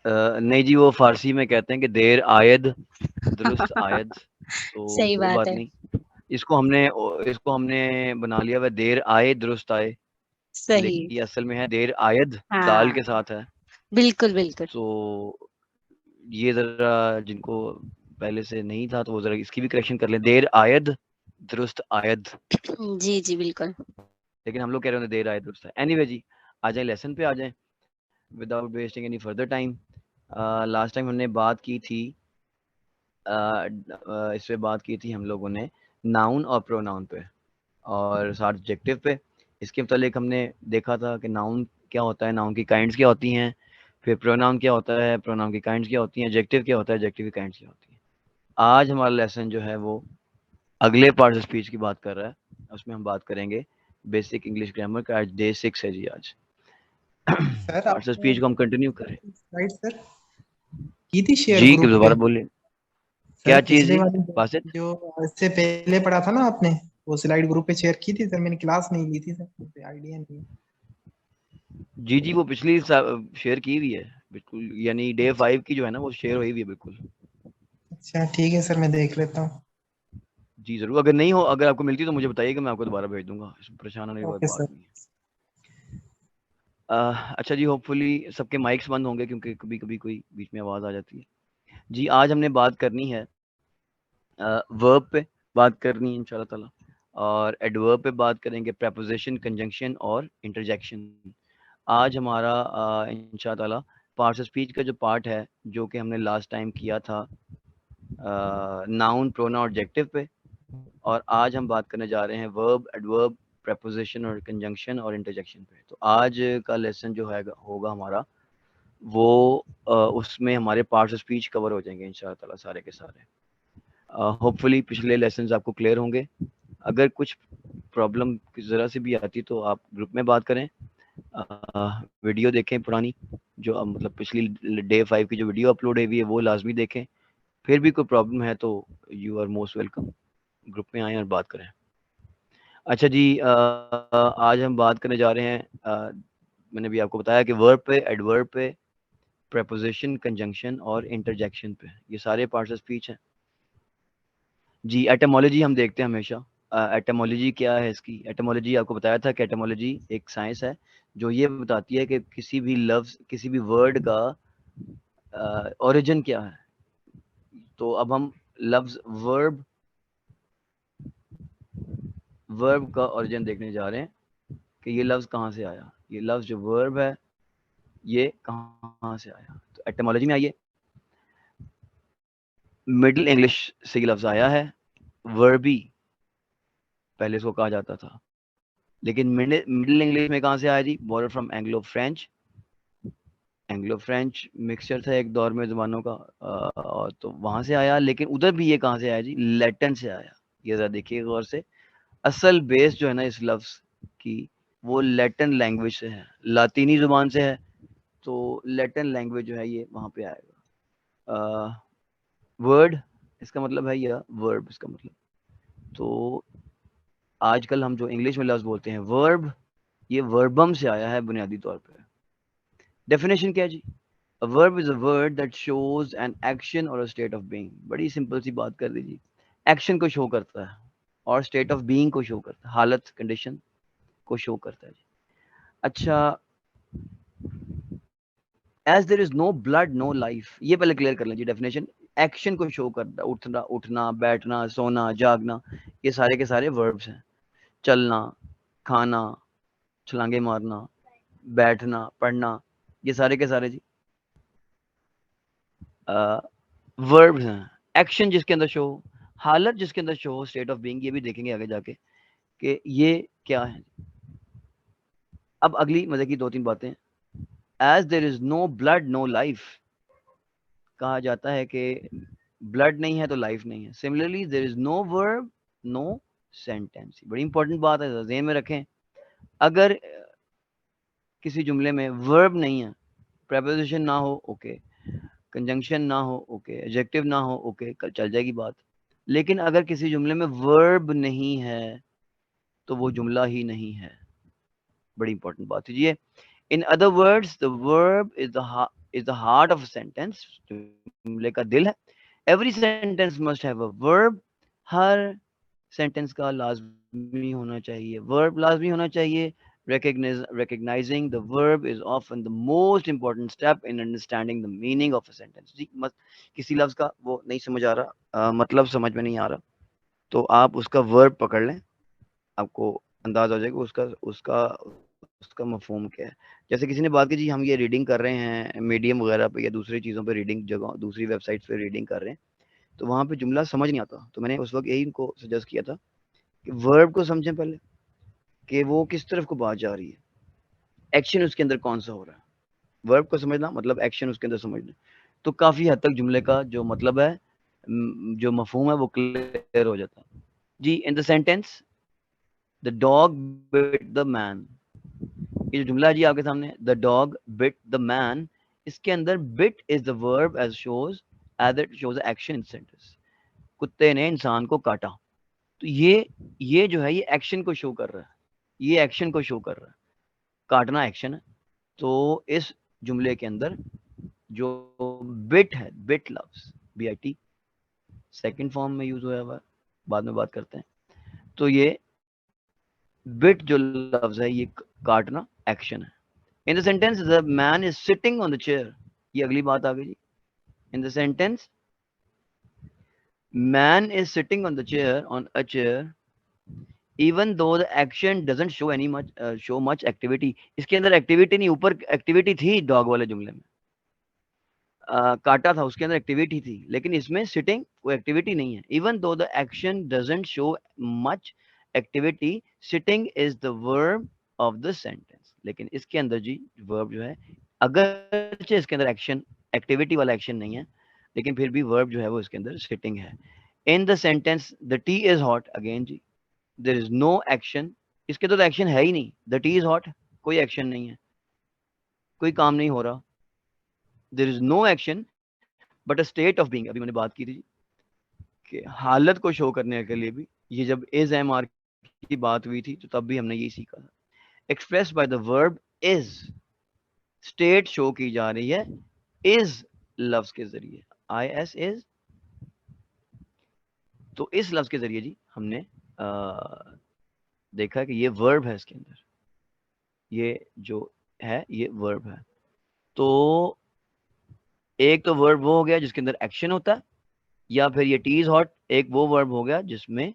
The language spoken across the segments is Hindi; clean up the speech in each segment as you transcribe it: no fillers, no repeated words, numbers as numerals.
नहीं जी, वो फारसी में कहते हैं कि देर आयद दुरुस्त आयद, तो सही कोई बात बात है। नहीं। इसको हमने बना लिया हुआ देर आए दुरुस्त आए, सही। लेकिन ये असल में है देर आयद, दाल हाँ, के साथ है। बिल्कुल बिल्कुल। तो ये ज़रा जिनको पहले से नहीं था तो वो ज़रा इसकी भी करेक्शन कर लें, देर आयद दुरुस्त आयद, जी जी बिल्कुल। लेकिन हम लोग कह रहे होंगे देर आयद दुरुस्त आयद। एनीवे जी, आ जाए लेसन पे आ जाएं without wasting any further time. Last time हमने बात की थी, इस पे बात की थी हम लोगों ने नाउन और प्रोनाउन पे और साथ एडजेक्टिव पे। इसके मतलब हमने देखा था कि नाउन क्या होता है, नाउन की काइंड्स क्या होती हैं, फिर प्रोनाउन क्या होता है, प्रोनाउन की काइंड्स क्या होती हैं, एडजेक्टिव क्या होता है, एडजेक्टिव की काइंड्स क्या होती हैं। आज हमारा लेसन जो है वो अगले पार्ट ऑफ स्पीच की बात कर रहा है। उसमें हम बात करेंगे बेसिक इंग्लिश ग्रामर का। आज डे 6 है जी। आज सर पार्ट्स ऑफ आपने स्पीच को हम कंटिन्यू करें। स्लाइड सर की थी शेयर जी ग्रुप दोबारा पे। बोलिए, सर क्या चीज़ पिछले जी वाले बासित? जो इससे पहले पढ़ा था ना आपने, वो स्लाइड ग्रुप पे शेयर की थी सर, मैंने क्लास नहीं ली थी सर, मुझे आइडिया नहीं है। जी जी, वो पिछली शेयर की हुई है बिल्कुल, यानी डे 5 की जो है ना वो शेयर हुई हुई है बिल्कुल। अच्छा ठीक है सर, मैं देख लेता हूँ। जी ज़रूर, अगर नहीं हो, अगर आपको मिलती तो मुझे बताइएगा, मैं आपको दोबारा भेज दूंगा, इसमें परेशान होने की कोई ओके बात सर। नहीं है। अच्छा जी, होपफुली सबके माइक्स बंद होंगे क्योंकि कभी कभी कोई बीच में आवाज़ आ जाती है। जी आज हमने बात करनी है वर्ब पे, बात करनी है इंशाल्लाह ताला, और एडवर्ब पे बात करेंगे, preposition, कंजंक्शन और इंटरजेक्शन। आज हमारा इंशाल्लाह ताला पार्ट्स ऑफ स्पीच का जो पार्ट है, जो कि हमने लास्ट टाइम किया था नाउन प्रोनाउन ऑब्जेक्टिव पे, और आज हम बात करने जा रहे हैं वर्ब, एडवर्ब, preposition और कंजंक्शन और इंटरजेक्शन पे। तो आज का लेसन जो है होगा हमारा वो उसमें हमारे पार्ट्स ऑफ स्पीच कवर हो जाएंगे इंशाल्लाह ताला सारे के सारे। होपफुली पिछले लेसन्स आपको क्लियर होंगे। अगर कुछ प्रॉब्लम ज़रा सी भी आती तो आप ग्रुप में बात करें, वीडियो देखें पुरानी, जो मतलब पिछली डे 5 की जो वीडियो अपलोड हुई है वो लाजमी देखें। फिर भी कोई प्रॉब्लम है तो you are most welcome, group में आएँ और बात करें। अच्छा जी, आज हम बात करने जा रहे हैं, मैंने भी आपको बताया कि वर्ब पे, एडवर्ब पे, प्रेपोजिशन, कंजंक्शन और इंटरजेक्शन पे, ये सारे पार्ट्स ऑफ स्पीच हैं। जी एटमोलॉजी हम देखते हैं हमेशा। एटमोलॉजी क्या है इसकी? एटमोलॉजी आपको बताया था कि एटमोलॉजी एक साइंस है जो ये बताती है कि किसी भी लफ्ज़, किसी भी वर्ड का ओरिजिन क्या है। तो अब हम लफ्ज़ वर्ब, वर्ब का ओरिजिन देखने जा रहे हैं कि ये लफ्ज़ कहाँ से आया, ये लफ्ज़ जो वर्ब है ये कहाँ से आया। तो एटमोलॉजी में आइए, मिडिल इंग्लिश से ये लफ्ज़ आया है, वर्बी पहले इसको कहा जाता था, लेकिन मिडिल इंग्लिश में कहाँ से आया जी? Borrow from Anglo French. Anglo French mixture था एक दौर में ज़बानों का, और तो वहाँ से आया। लेकिन उधर भी ये कहाँ से आया जी? लैटिन से आया। ये ज़रा देखिए गौर से, असल बेस जो है ना इस लफ्ज़ की वो लैटिन लैंग्वेज से है, लातीनी ज़ुबान से है। तो लैटिन लैंग्वेज जो है ये वहाँ पे आएगा। वर्ड इसका मतलब है, या वर्ब इसका मतलब। तो आजकल हम जो इंग्लिश में लफ्ज़ बोलते हैं वर्ब, ये वर्बम से आया है बुनियादी तौर पे। डेफिनेशन क्या है जी? A verb is a word that shows an action or a state of being। बड़ी सिंपल सी बात कर दीजिए, एक्शन को शो करता है और स्टेट ऑफ बीइंग को शो करता है, हालत, कंडीशन को शो करता है जी। अच्छा, as there is no blood no life, ये पहले क्लियर कर लें जी डेफिनेशन। एक्शन को शो करता है, उठना उठना, बैठना, सोना, जागना, ये सारे के सारे वर्ब्स हैं। चलना, खाना, छलांगे मारना, बैठना, पढ़ना, ये सारे के सारे जी वर्ब्स हैं। एक्शन जिसके अंदर शो, हालत जिसके अंदर शो, स्टेट ऑफ बीइंग, ये भी देखेंगे आगे जाके कि ये क्या है। अब अगली मजे की दो तीन बातें, as there is no blood no life, कहा जाता है कि ब्लड नहीं है तो लाइफ नहीं है। Similarly there is no verb no sentence. बड़ी इंपॉर्टेंट बात है, ध्यान में रखें। अगर किसी जुमले में वर्ब नहीं है, प्रेपोजिशन ना हो, ओके, कंजंक्शन ना हो, ओके, एडजेक्टिव ना हो, ओके, चल जाएगी बात। लेकिन अगर किसी जुमले में वर्ब नहीं है तो वो जुमला ही नहीं है। बड़ी इंपॉर्टेंट बात है ये। In other words the verb is the is the heart of sentence, जुमले का दिल है। Every sentence must have a verb, her sentence का लाजमी होना चाहिए, वर्ब लाजमी होना चाहिए। Recognizing the verb is often the most important step in understanding the meaning of a sentence। जी किसी लफ्ज का वो नहीं समझ आ रहा, मतलब समझ में नहीं आ रहा, तो आप उसका वर्ब पकड़ लें, आपको अंदाज हो जाएगा उसका उसका उसका मफहूम क्या है। जैसे किसी ने बात की, जी हम ये रीडिंग कर रहे हैं मीडियम वगैरह पे या दूसरी चीज़ों पे, रीडिंग जगह दूसरी वेबसाइट्स पे रीडिंग कर रहे हैं, तो वहाँ पे जुमला समझ नहीं आता, तो मैंने उस वक्त यही इनको सजेस्ट किया था कि वर्ब को समझें पहले कि वो किस तरफ को बात जा रही है, एक्शन उसके अंदर कौन सा हो रहा है। वर्ब को समझना मतलब एक्शन उसके अंदर समझना, तो काफ़ी हद तक जुमले का जो मतलब है, जो मफहूम है वो क्लियर हो जाता है। जी in the sentence the dog bit the man, ये जो जुमला है जी आपके सामने, the dog bit the man, इसके अंदर bit is the verb as it shows action in sentence. कुत्ते ने इंसान को काटा, तो ये जो है ये एक्शन को शो कर रहा है, ये एक्शन को शो कर रहा है, काटना एक्शन है। तो इस जुमले के अंदर जो बिट है, बिट लफ्ज BIT सेकंड फॉर्म में यूज हुआ है, बाद में बात करते हैं। तो ये बिट जो लफ्ज है ये काटना एक्शन है। In the sentence the man is sitting on the chair, ये अगली बात आ गई जी। In the sentence man is sitting on the chair, on a chair, even though the action doesn't show any much activity, इसके अंदर एक्टिविटी नहीं, ऊपर एक्टिविटी थी डॉग वाले जुमले में, काटा था उसके अंदर एक्टिविटी थी, लेकिन इसमें सिटिंग कोई एक्टिविटी नहीं है। Even though the action doesn't show much activity, sitting is the verb of the sentence, लेकिन इसके अंदर जी वर्ब जो है, अगर इसके अंदर एक्शन एक्टिविटी वाला एक्शन नहीं है, लेकिन फिर भी वर्ब जो है वो इसके अंदर सिटिंग है। In the sentence the tea is hot, again जी देयर इज नो एक्शन, इसके तो एक्शन है ही नहीं, द टी इज हॉट कोई एक्शन नहीं है, कोई काम नहीं हो रहा, there is no action but a state of being, अभी मैंने बात की थी कि हालत को शो करने के लिए भी, ये जब इज एम आर की बात हुई थी तो तब भी हमने यही सीखा था। Express by the verb is, state show की जा रही है इज लफ्ज के जरिए, IS इज, तो इस लफ्ज के जरिए जी हमने देखा कि ये वर्ब है, इसके अंदर ये जो है ये वर्ब है। तो एक तो वर्ब वो हो गया जिसके अंदर एक्शन होता है, या फिर ये टी इज हॉट एक वो वर्ब हो गया जिसमें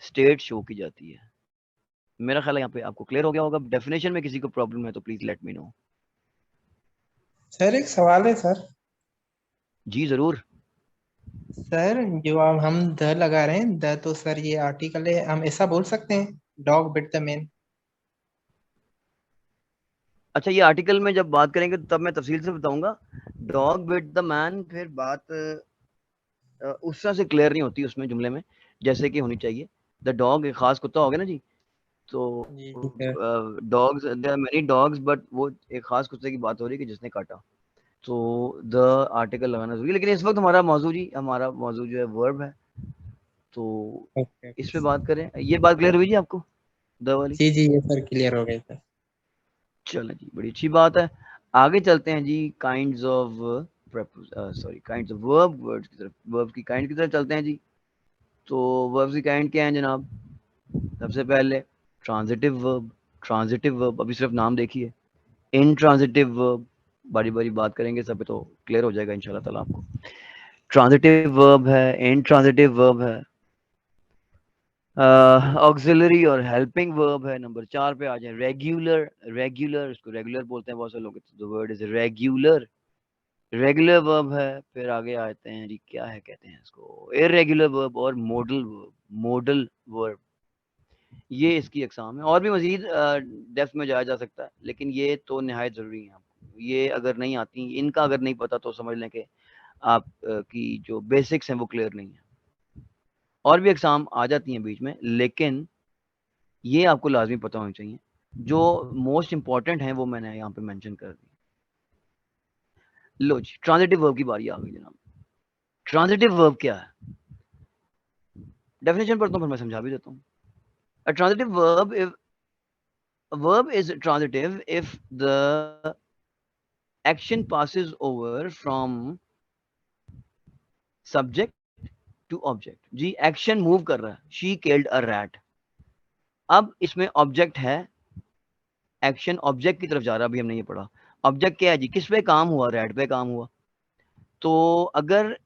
स्टेट शो की जाती है। मेरा ख्याल है यहाँ पे आपको क्लियर हो गया होगा। डेफिनेशन में किसी को प्रॉब्लम है तो please let me no. Sir एक सवाल है सर। जी जरूर। सर जो अब हम द लगा रहे हैं, द तो सर ये आर्टिकल है, हम ऐसा बोल सकते हैं डॉग बिट द मैन। अच्छा ये आर्टिकल में जब बात करेंगे तो तब मैं तफसील से बताऊंगा। डॉग बिट द मैन फिर बात उस तरह से क्लियर नहीं होती उसमें जुमले में जैसे कि होनी चाहिए। द डॉग एक खास कुत्ता हो गया ना जी, तो जी sir. Dogs there are many dogs, but वो एक खास कुत्ते की बात हो रही है कि जिसने काटा, तो द आर्टिकल लगाना जरूरी। लेकिन इस वक्त हमारा मौजू जो है वर्ब है, तो ओके इस पे बात करें। ये बात क्लियर हुई जी आपको द वाली? जी जी ये सर क्लियर हो गया सर। चलो जी बड़ी अच्छी बात है। आगे चलते हैं जी kinds of kinds of verb, words की तरफ, वर्ब की काइंड की तरफ चलते हैं जी। तो वर्ब्स की काइंड क्या है जनाब? सबसे पहले ट्रांजिटिव वर्ब, ट्रांजिटिव वर्ब अभी सिर्फ नाम देखिए। इनट्रांजिटिव वर्ब बारी बारी बात करेंगे, सब पे तो क्लियर हो जाएगा इंशाल्लाह ताला आपको। ट्रांजिटिव वर्ब है, इनट्रांजिटिव वर्ब है, ऑक्सिलरी और हेल्पिंग वर्ब है। नंबर 4 पे आ जाए रेगुलर, रेगुलर इसको रेगुलर बोलते हैं बहुत से लोग, the word is regular, regular verb है। फिर आगे आते हैं जी क्या है कहते हैं इसको, इरेगुलर वर्ब और मॉडल वर्ब, मॉडल वर्ब, ये इसकी अकसाम है। और भी मजीद डेप्थ में जाया जा सकता है, लेकिन ये तो निहायत ज़रूरी है आपको, ये अगर नहीं आती, इनका अगर नहीं पता तो समझ लें कि आप की जो बेसिक्स हैं वो क्लियर नहीं है। और भी अकसाम आ जाती हैं बीच में, लेकिन ये आपको लाजमी पता होनी चाहिए। जो मोस्ट इंपॉर्टेंट हैं वो मैंने यहाँ पे मेंशन कर दी। लो जी ट्रांजिटिव वर्ब की बारी आ गई जनाब। ट्रांजिटिव वर्ब क्या है? डेफिनेशन पढ़ता हूँ फिर मैं समझा भी देता हूँ। A transitive verb, verb is transitive if the action passes over from subject to object. जी एक्शन मूव कर रहा है, शी किल्ड अ रैट। अब इसमें ऑब्जेक्ट है, एक्शन ऑब्जेक्ट की तरफ जा रहा है, अभी हमने ये पढ़ा। ऑब्जेक्ट क्या है जी, किस पे काम हुआ, रैट पे काम हुआ। तो अगर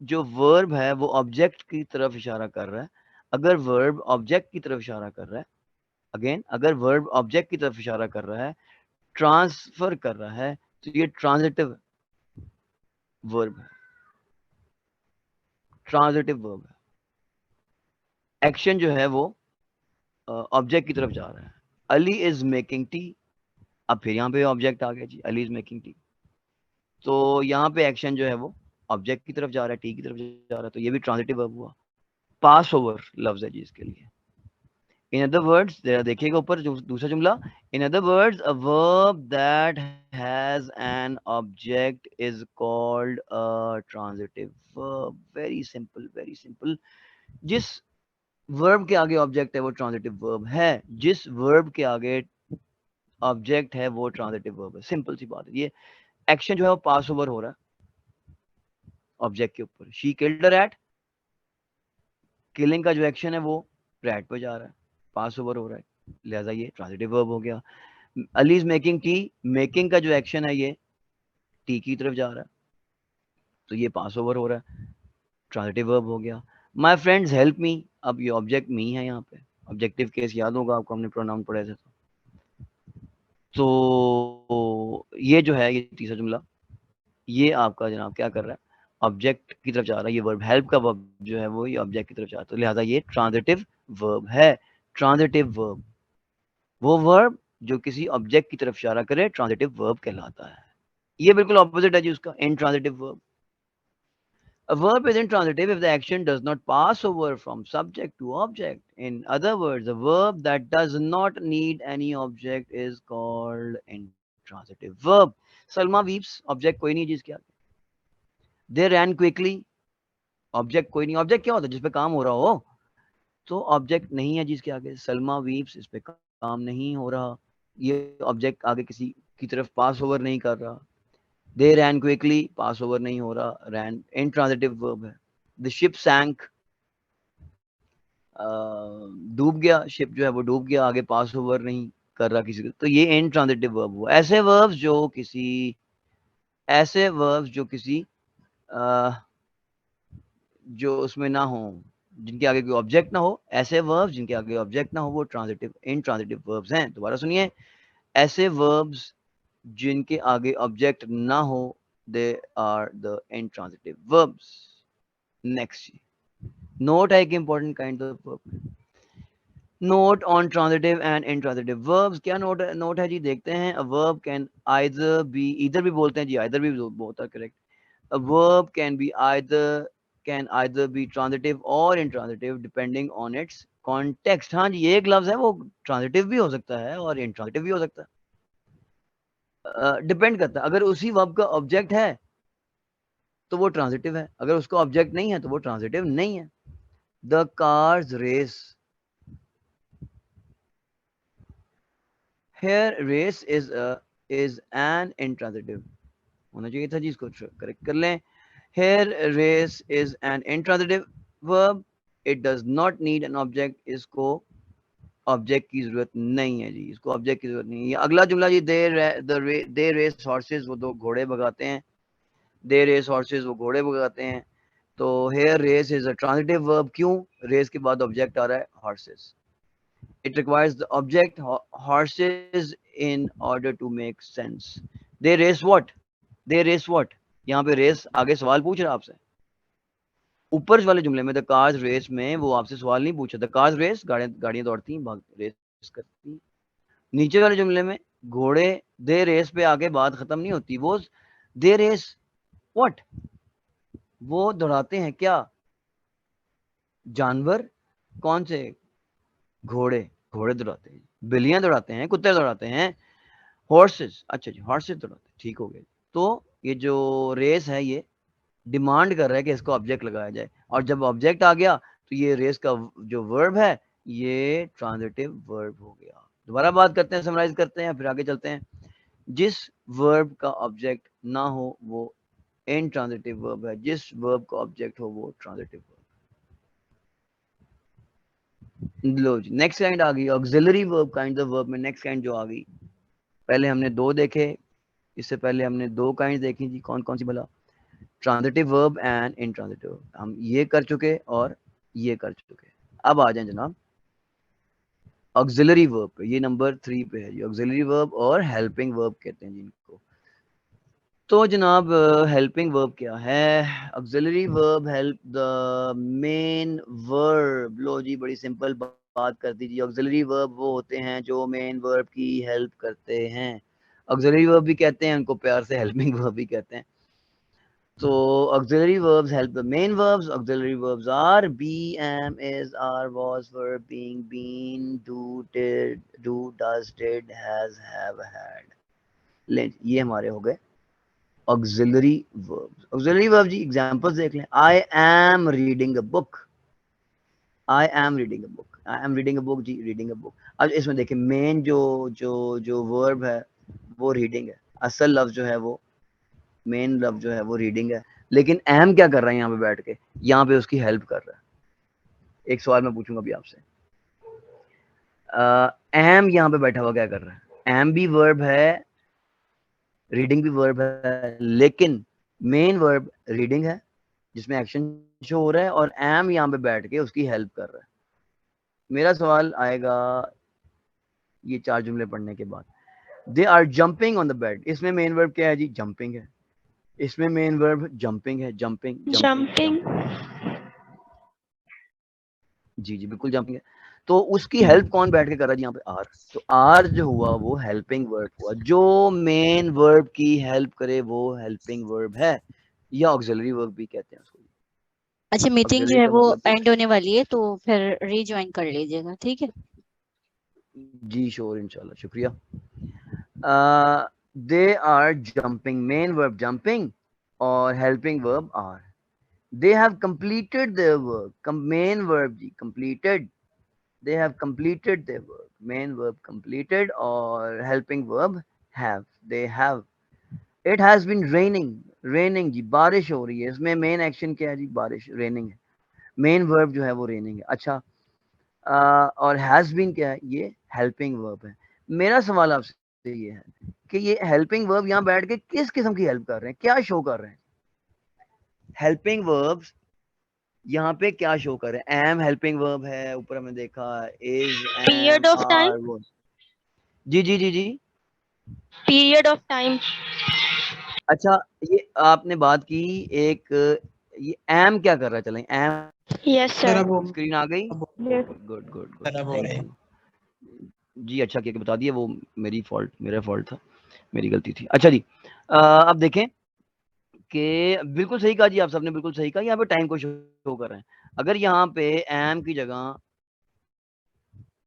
जो वर्ब है वो ऑब्जेक्ट की तरफ इशारा कर रहा है, अगर वर्ब ऑब्जेक्ट की तरफ इशारा कर रहा है, अगेन अगर वर्ब ऑब्जेक्ट की तरफ इशारा कर रहा है, ट्रांसफर कर रहा है, तो ये ट्रांजिटिव वर्ब है, ट्रांजिटिव वर्ब है। एक्शन जो है वो ऑब्जेक्ट की तरफ जा रहा है। अली इज मेकिंग टी, अब फिर यहाँ पे ऑब्जेक्ट आ गया जी, अली इज मेकिंग टी। तो यहाँ पे एक्शन जो है वो ऑब्जेक्ट की तरफ जा रहा है, टी की तरफ जा रहा है, तो ये भी ट्रांजिटिव वर्ब हुआ। पास ओवर लफ्ज है जी इसके लिए। इन अदर वर्ड्स, देखिएगा ऊपर जो दूसरा जुमला, in other words a verb that has an object is called a transitive verb. Very simple, very simple. जिस वर्ब के आगे ऑब्जेक्ट है वो ट्रांजिटिव वर्ब है, जिस वर्ब के आगे ऑब्जेक्ट है वो ट्रांजिटिव वर्ब है। सिंपल सी बात है। ये एक्शन जो है वो पास ओवर हो रहा है ऑब्जेक्ट के ऊपर। She killed a rat, killing का जो एक्शन है वो रैट पे जा रहा है, पास ओवर हो रहा है, लिहाजा ये ट्रांजिटिव वर्ब हो गया। Ali is making tea, making का जो एक्शन है ये टी की तरफ जा रहा है, तो ये पास ओवर हो रहा है, ट्रांजिटिव वर्ब हो गया। माय फ्रेंड्स हेल्प मी, अब ये ऑब्जेक्ट मी है यहाँ पे, ऑब्जेक्टिव केस याद होगा आपको, हमने प्रोनाउन पढ़े थे। तो ये जो है, ये तीसरा जुमला, ये आपका जनाब क्या कर रहा है, ऑब्जेक्ट की तरफ जा रहा है। ये वर्ब हेल्प का वर्ब जो है वो ये ऑब्जेक्ट की तरफ जा रहा है, तो लिहाजा ये ट्रांजिटिव वर्ब है। ट्रांजिटिव वर्ब वो वर्ब जो किसी ऑब्जेक्ट की तरफ इशारा करे, ट्रांजिटिव वर्ब कहलाता है। ये बिल्कुल ऑपोजिट है जी उसका, intransitive verb. A verb is intransitive if the action does not pass over from subject to object. In other words, a verb that does not need any object is called intransitive verb. Salma weeps, object कोई नहीं जिसके आगे. They ran quickly, object कोई नहीं. Object क्या होता है, जिस पे काम हो रहा हो, तो ऑब्जेक्ट नहीं है जिसके आगे. सलमा वीप्स, इस पे काम नहीं हो रहा, ये ऑब्जेक्ट आगे किसी की तरफ पास ओवर नहीं कर रहा. They ran quickly, pass over नहीं हो रहा, ran intransitive verb है. The ship sank, डूब गया, शिप जो है वो डूब गया, आगे पास ओवर नहीं कर रहा किसी को, तो ये intransitive verb हुआ. ऐसे verbs जो किसी जो उसमें ना हो, जिनके आगे कोई ऑब्जेक्ट ना हो, ऐसे वर्ब्स जिनके आगे ऑब्जेक्ट ना हो वो ट्रांजिटिव इंट्रांजिटिव वर्ब्स हैं. दोबारा सुनिए, ऐसे वर्ब्स जिनके आगे ऑब्जेक्ट ना हो, they are the intransitive verbs. Next, note है एक important kind of verb. Note on transitive and intransitive verbs. क्या नोट है जी, देखते हैं. A verb can either be, either भी बोलते हैं जी, आइदर भी बोलता है, correct. A verb can either be transitive or intransitive depending on its context. हाँ जी, एक लफ्ज है वो ट्रांजिटिव भी हो सकता है और इंट्रांजिटिव भी हो सकता है. डिपेंड करता है. अगर उसी वर्ब का ऑब्जेक्ट है तो वो ट्रांजिटिव है, अगर उसका ऑब्जेक्ट नहीं है तो वो ट्रांजिटिव नहीं है. The cars race, here race is an intransitive होना चाहिए था जी, इसको करेक्ट कर लें. Here race is an intransitive verb. It does not need an object. इसको ऑब्जेक्ट की जरूरत नहीं है जी, इसको ऑब्जेक्ट की जरूरत नहीं है. अगला जुमला जी, they race horses, वो दो घोड़े भगाते हैं. they race horses, वो घोड़े भगाते हैं. तो here race is a transitive verb. क्यों? race के बाद ऑब्जेक्ट आ रहा है horses. It requires the object horses in order to make sense. They race what? They race what? यहाँ पे रेस आगे सवाल पूछ रहा है आपसे. ऊपर वाले जुमले में द कार्स रेस में वो आपसे सवाल नहीं पूछा. द कार्स रेस, गाड़ियां दौड़ती हैं, रेस करती हैं. नीचे वाले जुमले में घोड़े दे रेस पे आगे बात खत्म नहीं होती. वो दे रेस व्हाट, वो दौड़ाते हैं क्या, जानवर. कौन से? घोड़े, घोड़े दौड़ाते हैं. बिल्लियां दौड़ाते हैं, कुत्ते दौड़ाते हैं. हॉर्सेस, अच्छा जी, हॉर्सेस दौड़ाते हैं, ठीक हो गया. तो ये जो रेस है ये डिमांड कर रहा है कि इसको ऑब्जेक्ट लगाया जाए, और जब ऑब्जेक्ट आ गया तो ये रेस का जो वर्ब है ये ट्रांजिटिव वर्ब हो गया. दोबारा बात करते हैं, समराइज करते हैं, फिर आगे चलते हैं. जिस वर्ब का ऑब्जेक्ट ना हो वो इनट्रांजिटिव वर्ब है, जिस वर्ब का ऑब्जेक्ट हो वो ट्रांजिटिव वर्ब। लो जी, नेक्स्ट काइंड आ गई auxiliary verb kind of verb में। नेक्स्ट काइंड जो आ गई, पहले हमने दो देखे, इससे पहले हमने दो काइंड देखी जी, कौन कौन सी भला? Transitive verb and intransitive. हम ये कर चुके और ये कर चुके। अब आ जाए जनाब ऑक्सिलरी वर्ब पे, ये नंबर 3 पे है जी। ऑक्सिलरी वर्ब और हेल्पिंग वर्ब कहते हैं जिनको। तो जनाब हेल्पिंग वर्ब क्या है? Auxiliary verb help the main verb. लो जी, बड़ी सिंपल बात कर दीजिए। ऑक्सिलरी वर्ब वो होते हैं जो मेन वर्ब की हेल्प करते हैं। ऑक्सिलरी वर्ब भी कहते हैं उनको, प्यार से हेल्पिंग वर्ब भी कहते हैं। So auxiliary verbs help the main verbs. Auxiliary verbs are be, am, is, are, was, were, being, been, do, did, do, does, did, has, have, had. ले ये हमारे हो गए auxiliary verbs. Auxiliary verbs जी एग्जांपल्स देख लें। I am reading a book. I am reading a book. I am reading a book ji, reading a book। अब इसमें देखें मेन जो जो जो वर्ब है वो रीडिंग है। असल लफ्ज जो है वो, मेन लफ्ज जो है वो रीडिंग है। लेकिन एम क्या कर रहा है यहाँ पे बैठ के? यहाँ पे उसकी हेल्प कर रहा है। एक सवाल मैं पूछूंगा अभी आपसे, एम यहाँ पे बैठा हुआ क्या कर रहा है? एम भी वर्ब है, रीडिंग भी वर्ब है, लेकिन मेन वर्ब रीडिंग है जिसमें एक्शन शो हो रहा है, और एम यहाँ पे बैठ के उसकी हेल्प कर रहा है। मेरा सवाल आएगा ये चार जुमले पढ़ने के बाद। They are jumping on the bed, इसमें मेन वर्ब क्या है जी? जंपिंग है। इसमें मेन वर्ब जंपिंग है, जंपिंग जंपिंग। जी जी बिल्कुल जंपिंग है। तो उसकी हेल्प कौन बैठ के कर रहा है यहाँ पे? आर। तो आर जो हुआ वो हेल्पिंग वर्ब हुआ। जो मेन वर्ब की हेल्प करे वो हेल्पिंग वर्ब है, या ऑक्सिलरी वर्ब भी कहते हैं उसको। अच्छा, मीटिंग जो ऑक्सिलरी है का वो मतलब एंड होने वाली है, तो फिर रीज्वाइन कर लीजिएगा, ठीक है? जी श्योर, इंशाल्लाह, शुक्रिया। They are jumping, main verb jumping और helping verb are. They have completed their work, main verb जी completed. They have completed their work. Main verb completed or helping verb have. They have. It has been raining. Raining जी, बारिश हो रही है। इसमें मेन एक्शन क्या है जी? बारिश, रेनिंग है। मेन वर्ब जो है वो रेनिंग है। अच्छा, और हैज बीन क्या है? ये हेल्पिंग वर्ब है। मेरा सवाल आपसे ये है कि ये हेल्पिंग वर्ब यहाँ बैठ के किस किस्म की हेल्प कर रहे हैं, क्या शो कर रहे हैं? हेल्पिंग वर्ब्स यहाँ पे क्या शो कर रहे हैं? एम हेल्पिंग वर्ब है, ऊपर हमने देखा is, period am, of time. Are, वो। जी जी जी जी। Period of time. अच्छा, ये आपने बात की एक, ये एम क्या कर रहा है? चलें एम, यस सर सर। अब वो स्क्रीन आ गई? अब good good good good, sir अब हो थैंक रहे हैं। यू जी। अच्छा किया कि बता दिया, वो मेरा फॉल्ट था, मेरी गलती थी। अच्छा जी, अब देखें कि बिल्कुल सही कहा जी, आप सबने बिल्कुल सही कहा। यहाँ पे टाइम को शो कर रहे हैं। अगर यहाँ पे एम की जगह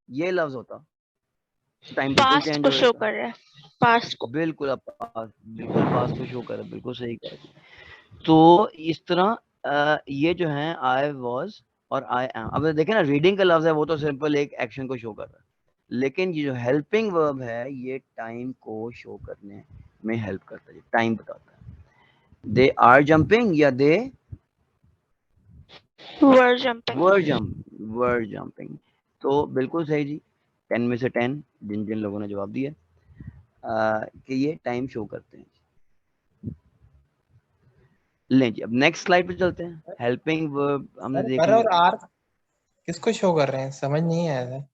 ये लफ्ज होता तो टाइम बिल्कुल पास्ट चेंज को हो शो जाता। कर रहा है, पास्ट को। बिल्कुल, अब बिल्कुल पास को शो कर रहा है, बिल्कुल सही कहा जी। तो इस तरह ये जो है आई वॉज और आई एम। अब देखें ना, रीडिंग का लफ्ज है वो तो सिंपल एक एक्शन को शो कर रहा है, लेकिन ये जो हेल्पिंग वर्ब है ये टाइम को शो करने में हेल्प करता है, टाइम बताता है। दे आर जंपिंग या दे वर जंपिंग। वर जंपिंग। तो बिल्कुल सही जी, 10 में से 10 जिन जिन लोगों ने जवाब दिया कि ये टाइम शो करते हैं। लें जी, अब नेक्स्ट स्लाइड पे चलते हैं। हेल्पिंग वर्ब हमने सर देख पर ली। और आर किसको शो कर रहे हैं? समझ नहीं आया था।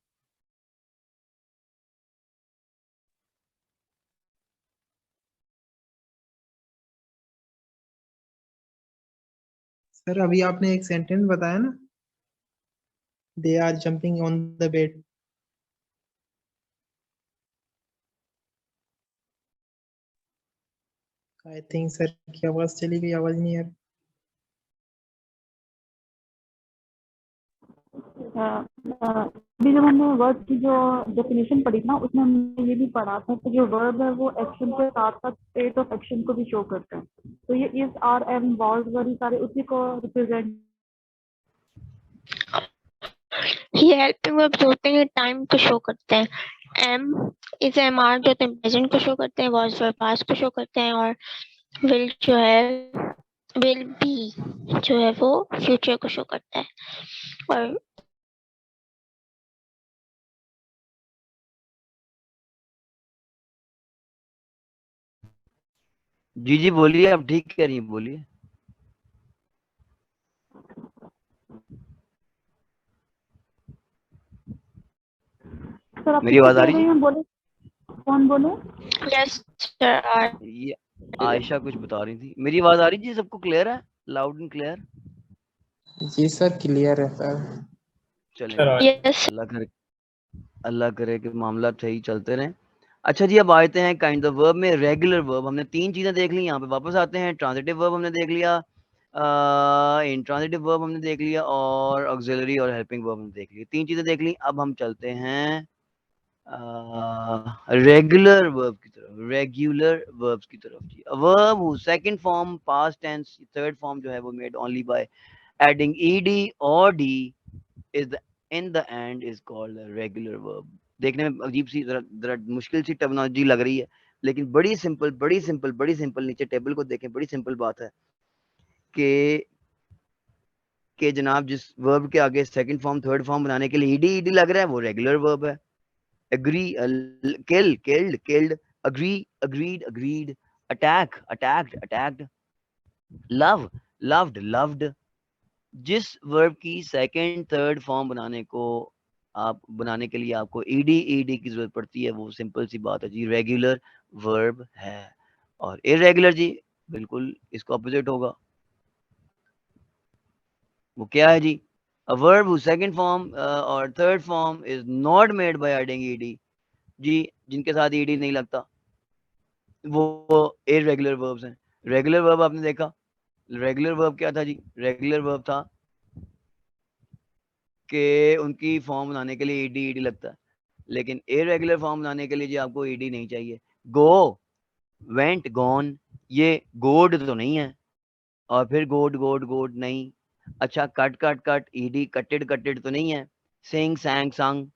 सर अभी आपने एक सेंटेंस बताया ना, they are jumping on the bed. I think sir की आवाज चली गई, आवाज नहीं आ रही। अभी जब हमने वर्ब की जो डेफिनेशन पढ़ी ना, उसमें हमने ये भी पढ़ा था कि जो वर्ब है वो एक्शन के साथ साथ स्टेट ऑफ एक्शन को भी शो करते हैं। तो ये इज, आर, एम, वॉज, वर, सारे उसी को रिप्रेजेंट। ये हेल्पिंग वर्ब्स होते हैं, टाइम को शो करते हैं। एम इज एम आर जो प्रेजेंट को शो करते हैं, वॉज फॉर पास्ट को शो करते हैं, और विल जो है विल बी जो है वो फ्यूचर को शो करता है। और जी जी बोलिए, आप ठीक कह रही हैं, बोलिए। सर आप मेरी किससे आवाज आ कह रही रही है? हैं? बोले, कौन बोले? यस सर, ये आयशा कुछ बता रही थी। मेरी आवाज आ रही जी? सबको क्लियर है, लाउड एंड क्लियर? जी सर क्लियर है सर। चलें, यस अल्लाह करे कि मामला सही चलते रहें। अच्छा जी, अब आते हैं काइंड ऑफ वर्ब में। रेगुलर वर्ब हमने 3 चीजें देख ली, यहाँ पे वापस आते हैं। ट्रांजिटिव वर्ब हमने देख लिया, इंट्रांजिटिव वर्ब हमने देख लिया, और ऑक्सिलरी और हेल्पिंग वर्ब हमने देख लिया। 3 चीजें देख ली। अब हम चलते हैं रेगुलर वर्ब की तरफ, रेगुलर वर्ब्स की तरफ जी। Verb who second form past tense third form जो है वो made only by adding ed और d is the in the end is called a regular verb। देखने में अजीब सी जरा मुश्किल सी टर्मिनोलॉजी लग रही है, लेकिन बड़ी सिंपल। नीचे टेबल को देखें, बड़ी सिंपल बात है कि जनाब जिस वर्ब के आगे सेकंड फॉर्म थर्ड फॉर्म बनाने के लिए ed लग रहा है वो रेगुलर वर्ब है। Agree, kill, killed, agree, agreed, attack, attacked, love, loved. जिस वर्ब की सेकंड थर्ड फॉर्म बनाने के लिए आपको ed की जरूरत पड़ती है, वो सिंपल सी बात है जी, रेगुलर वर्ब है। और इरेगुलर जी बिल्कुल इसका ऑपोजिट होगा। वो क्या है जी? A verb whose second form और third form is not made by adding ed जी, जिनके साथ ed नहीं लगता वो इरेगुलर वर्ब्स हैं। रेगुलर वर्ब आपने देखा, रेगुलर वर्ब क्या था जी? रेगुलर वर्ब था कि उनकी फॉर्म बनाने के लिए ed लगता है, लेकिन इरेगुलर फॉर्म बनाने के लिए जी आपको ed नहीं चाहिए। गो, वेंट, गॉन, ये गोड तो नहीं है, और फिर गोड नहीं। अच्छा, कट ed, कटेड तो नहीं है। सिंग, सैंग, संग,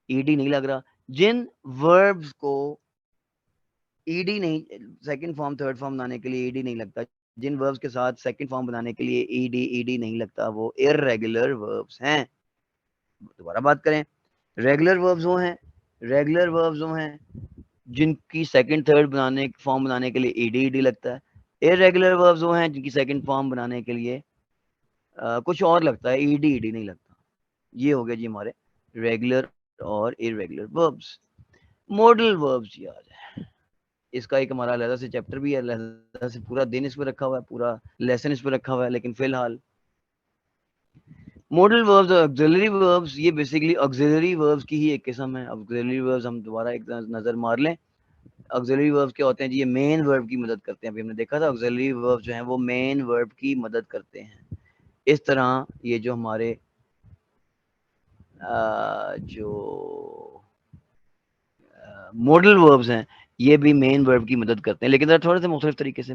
ed नहीं लग रहा। जिन वर्ब्स को ed नहीं, सेकंड फॉर्म थर्ड फॉर्म बनाने के लिए ed नहीं लगता, जिन वर्ब्स के साथ सेकंड फॉर्म बनाने के लिए ed नहीं लगता, वो इरेगुलर वर्ब्स हैं। दोबारा बात करें, रेगुलर वर्ब्स वो हैं जिनकी सेकंड थर्ड फॉर्म बनाने के लिए ed लगता है। इरेगुलर वर्ब्स वो हैं जिनकी सेकंड फॉर्म बनाने के लिए कुछ और लगता है, ed नहीं लगता। ये हो गया जी हमारे रेगुलर और इरेगुलर वर्ब्स। मॉडल वर्ब्स याद है, इसका एक हमारा अलग से चैप्टर भी है, अलग से पूरा दिन इस पर रखा हुआ है, पूरा लेसन इस पर रखा हुआ है। लेकिन फिलहाल मॉडल वर्ब्स और ऑक्सिलरी वर्ब्स, ये बेसिकली ऑक्सिलरी वर्ब्स की ही एक किस्म है। ऑक्सिलरी वर्ब्स हम दोबारा एक नजर मार लें। ऑक्सिलरी वर्ब्स क्या होते हैं जी? ये मेन वर्ब की मदद करते हैं। अभी हमने देखा था ऑक्सिलरी वर्ब्स जो हैं वो मेन वर्ब की मदद करते हैं। इस तरह ये जो हमारे जो मॉडल वर्ब्स हैं ये भी मेन वर्ब की मदद करते हैं, लेकिन थोड़े से मुख्तलिफ तरीके से।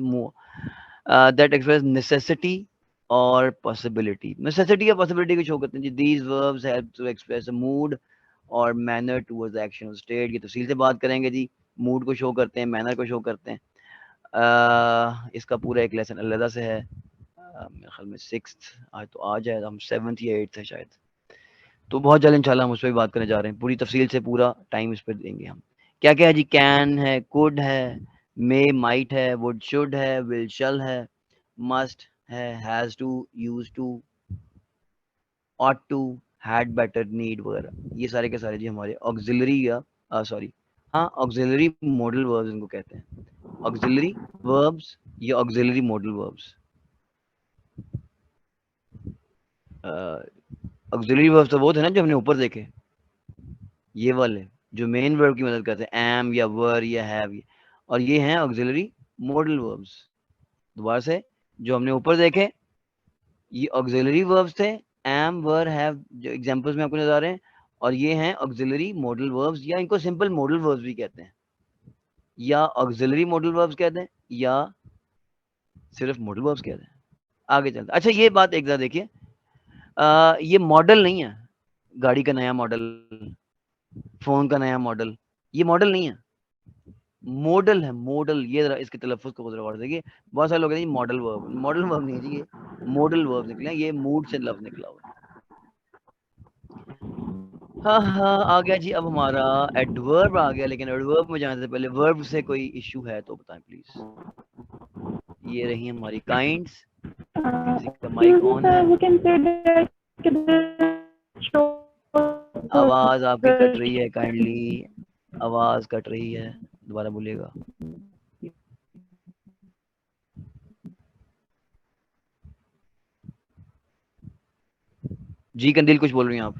दैट एक्सप्रेस नेसेसिटी और पॉसिबिलिटी। नेसेसिटी या पॉसिबिलिटी को शो करते हैं जी। These verbs help to express a mood और मैनर टुवर्ड्स एक्शन और स्टेट। ये तफसील से बात करेंगे जी। मूड को शो करते हैं, मैनर को शो करते हैं। इसका पूरा एक लेसन अलग से है, मेरे ख्याल में 6th आज तो आ जाए, हम 7th या 8th है शायद, तो बहुत जल्द इंशाल्लाह हम उस पर भी बात करने जा रहे हैं। पूरी तफसील से पूरा टाइम इस पर देंगे हम। क्या क्या है जी? कैन है, कुड है, मे, माइट है, वुड, शुड है, विल, शल है, मस्ट है, has to, use to, ought to, had, better, need वगैरह। ये सारे के सारे जी हमारे ऑक्सिलरी या सॉरी हाँ ऑक्सिलरी मॉडल वर्ब्स इनको कहते हैं। ऑक्सिलरी वर्ब्स या auxiliary modal verbs. Auxiliary verbs तो वो थे ना जो हमने ऊपर देखे, ये वाले जो मेन वर्ब की मदद करते हैं, एम या वर या हैव, और ये हैं ऑक्सिलरी मॉडल वर्ब्स। दोबारा से, जो हमने ऊपर देखे ये ऑक्सिलरी वर्ब्स थे, एम, वर, हैव, जो एग्जांपल्स में आपको नजर आ रहे हैं, और ये हैं ऑक्सिलरी मॉडल वर्ब्स, या इनको सिंपल मॉडल वर्ब्स भी कहते हैं, या ऑक्सिलरी मॉडल वर्ब्स कहते हैं, या सिर्फ मॉडल वर्ब्स कहते हैं। आगे चलते। अच्छा, ये बात एक जरा देखिए, ये मॉडल नहीं है, गाड़ी का नया मॉडल, फोन का नया मॉडल, ये मॉडल नहीं है, मॉडल है, मॉडल। ये जरा इसके तलफ़ुज़ को गौर से देखिए, बहुत सारे लोग कहते हैं मॉडल वर्ब, मॉडल वर्ब नहीं है जी, ये मॉडल वर्ब निकले, ये मूड से लफ्ज़ निकला हुआ है। हाँ हाँ आ गया जी, अब हमारा एडवर्ब आ गया, लेकिन एडवर्ब में जाने से पहले वर्ब से कोई इशू है तो बताएं प्लीज। ये रही हमारी काइंड्स, किसी का माइक ऑन है, we can say that this shows आवाज आपकी कट रही है, काइंडली आवाज कट रही है, दोबारा बोलिएगा। जी कंदील कुछ बोल रही हैं आप?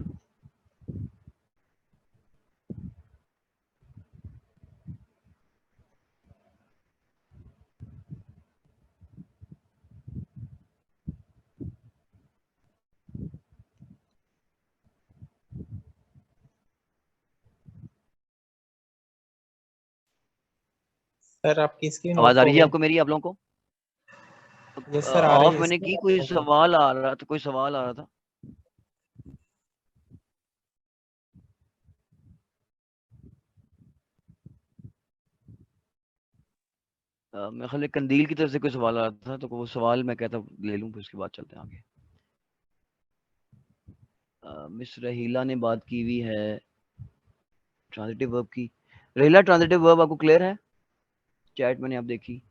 सर आपकी स्क्रीन आवाज ऑफ आ हो रही है गई। आपको मेरी, आप लोगों को? यस सर आ रही ऑफ है मैंने की, कोई सवाल आ रहा था, कोई सवाल आ रहा था। मैं खाली कंदील की तरफ से कोई सवाल आ रहा था, तो वो सवाल मैं कहता ले लूं, फिर उसके बाद चलते हैं आगे। मिस रहीला ने बात की हुई है ट्रांजिटिव वर्ब की। रहीला ट्रांजिटिव वर्ब आपको क्लियर है? चैट मैंने आप देखी।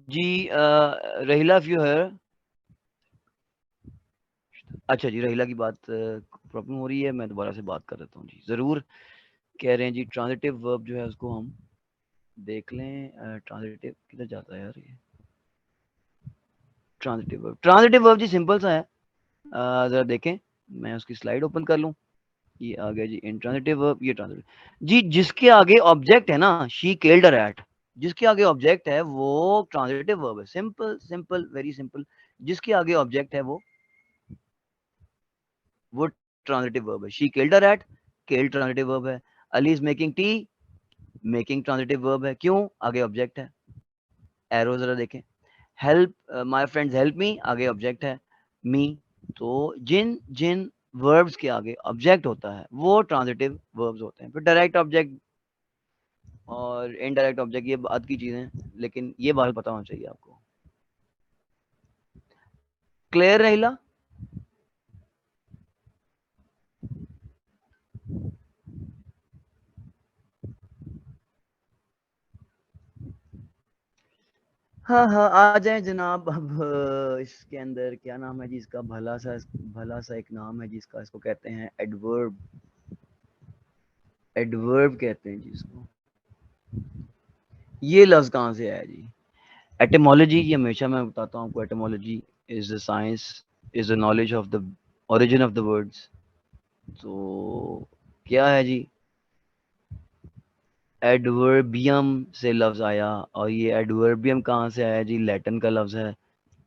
जी रहीला इफ यू है, अच्छा जी रहीला की बात प्रॉब्लम हो रही है, मैं दोबारा से बात कर देता हूँ जी, जरूर कह रहे हैं जी। ट्रांजिटिव वर्ब जो है उसको हम देख लें, ट्रांजिटिव किधर जाता है यार ये? ट्रांजिटिव वर्ब जी सिंपल सा है, जरा देखें, मैं उसकी स्लाइड ओपन कर लूं। ये आ गया जी इंट्रांजिटिव वर्ब, ये ट्रांजिटिव जी, जिसके आगे ऑब्जेक्ट है ना, शी किल्ड अ रैट, जिसके आगे ऑब्जेक्ट है वो ट्रांजिटिव वर्ब है। सिंपल सिंपल वेरी सिंपल, जिसके आगे ऑब्जेक्ट है वो ट्रांजिटिव वर्ब है। She killed a rat, killed transitive verb है। Ali is making tea, making transitive verb है, क्यों? आगे ऑब्जेक्ट है। एरो जरा देखें, help my friends help me, आगे ऑब्जेक्ट है मी। तो जिन जिन वर्ब्स के आगे ऑब्जेक्ट होता है वो ट्रांजिटिव वर्ब्स होते हैं। फिर डायरेक्ट ऑब्जेक्ट और इनडायरेक्ट ऑब्जेक्ट ये बात की चीजें, लेकिन ये बात पता होना चाहिए आपको। क्लियर रहीला? हाँ हाँ आ जाए जनाब। अब इसके अंदर क्या नाम है जी इसका, भला सा एक नाम है जिसका, इसको कहते हैं एडवर्ब। एडवर्ब कहते हैं जी इसको। ये लफ्ज कहाँ से आया जी? एटिमोलॉजी, ये हमेशा मैं बताता हूँ आपको, etymology is the science, is the knowledge of the origin of the words. तो क्या है जी, एडवर्बियम से लफ्ज आया, और ये एडवर्बियम कहाँ से आया जी? लैटिन का लफ्ज है,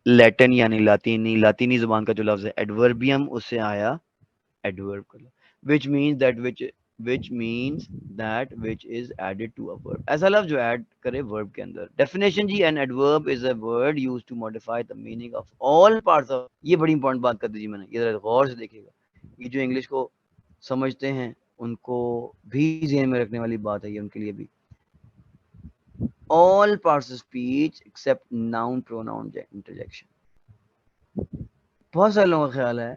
लैटिन यानी लातीनी जुबान का जो लफ्ज है एडवर्बियम, उससे आया एडवर्ब का, which means that which means that which is added to a verb, ऐसा लफ्ज जो ऐड करे वर्ब के अंदर। डेफिनेशन जी, an adverb is a word used to modify the meaning of all parts of, ये बड़ी इंपॉर्टेंट बात कर दीजिए मैंने, ये जरा गौर से देखिएगा, ये जो इंग्लिश को समझते हैं उनको भी ध्यान में रखने वाली बात है ये, उनके लिए भी। all parts of speech except noun pronoun interjection। बहुत सारे लोगों का ख्याल है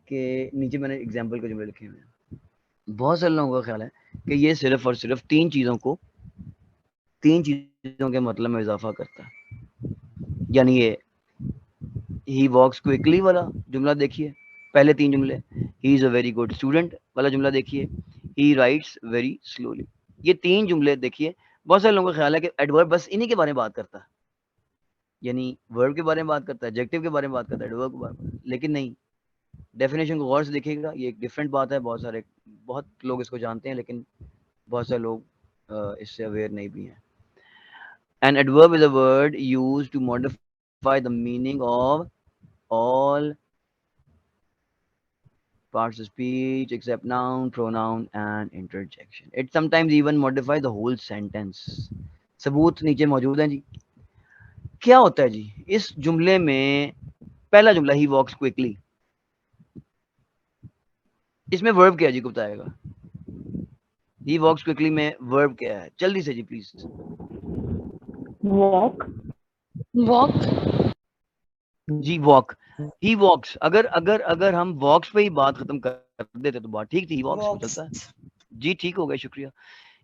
कि नीचे मैंने एग्जाम्पल के जुमले लिखे हुए हैं, बहुत सारे लोगों का ख्याल है कि ये सिर्फ और सिर्फ तीन चीजों के मतलब में इजाफा करता है। यानी ये ही वॉक्स क्विकली वाला जुमला देखिए, पहले तीन जुमले, ही is a very good student वाला जुमला देखिए, ही राइट्स वेरी स्लोली, ये तीन जुमले देखिए। बहुत सारे लोगों का ख्याल है कि एडवर्ब बस इन्हीं के बारे में बात करता है, यानी वर्ब के बारे में बात करता है, एडजेक्टिव के बारे में बात करता है, एडवर्ब के बारे में, लेकिन नहीं। डेफिनेशन को गौर से देखिएगा, ये एक डिफरेंट बात है। बहुत लोग इसको जानते हैं, लेकिन बहुत सारे लोग इससे अवेयर नहीं भी हैं। An adverb is a word used to modify the meaning of all parts of speech except noun, pronoun and interjection. It sometimes even modifies the whole sentence. सबूत नीचे मौजूद हैं जी. क्या होता है जी इस जुमले में? पहला जुमला ही वॉक्स क्विकली, इसमें वर्ब क्या है जी को बताएगा? ही वॉक्स क्विकली में वर्ब क्या है? जल्दी से जी प्लीज. वॉक, वॉक, जी वॉक. He walks. अगर अगर अगर हम वॉक्स पे ही बात खत्म कर देते तो बात ठीक थी. ही वॉक्स तो चलता है जी. ठीक हो गया, शुक्रिया.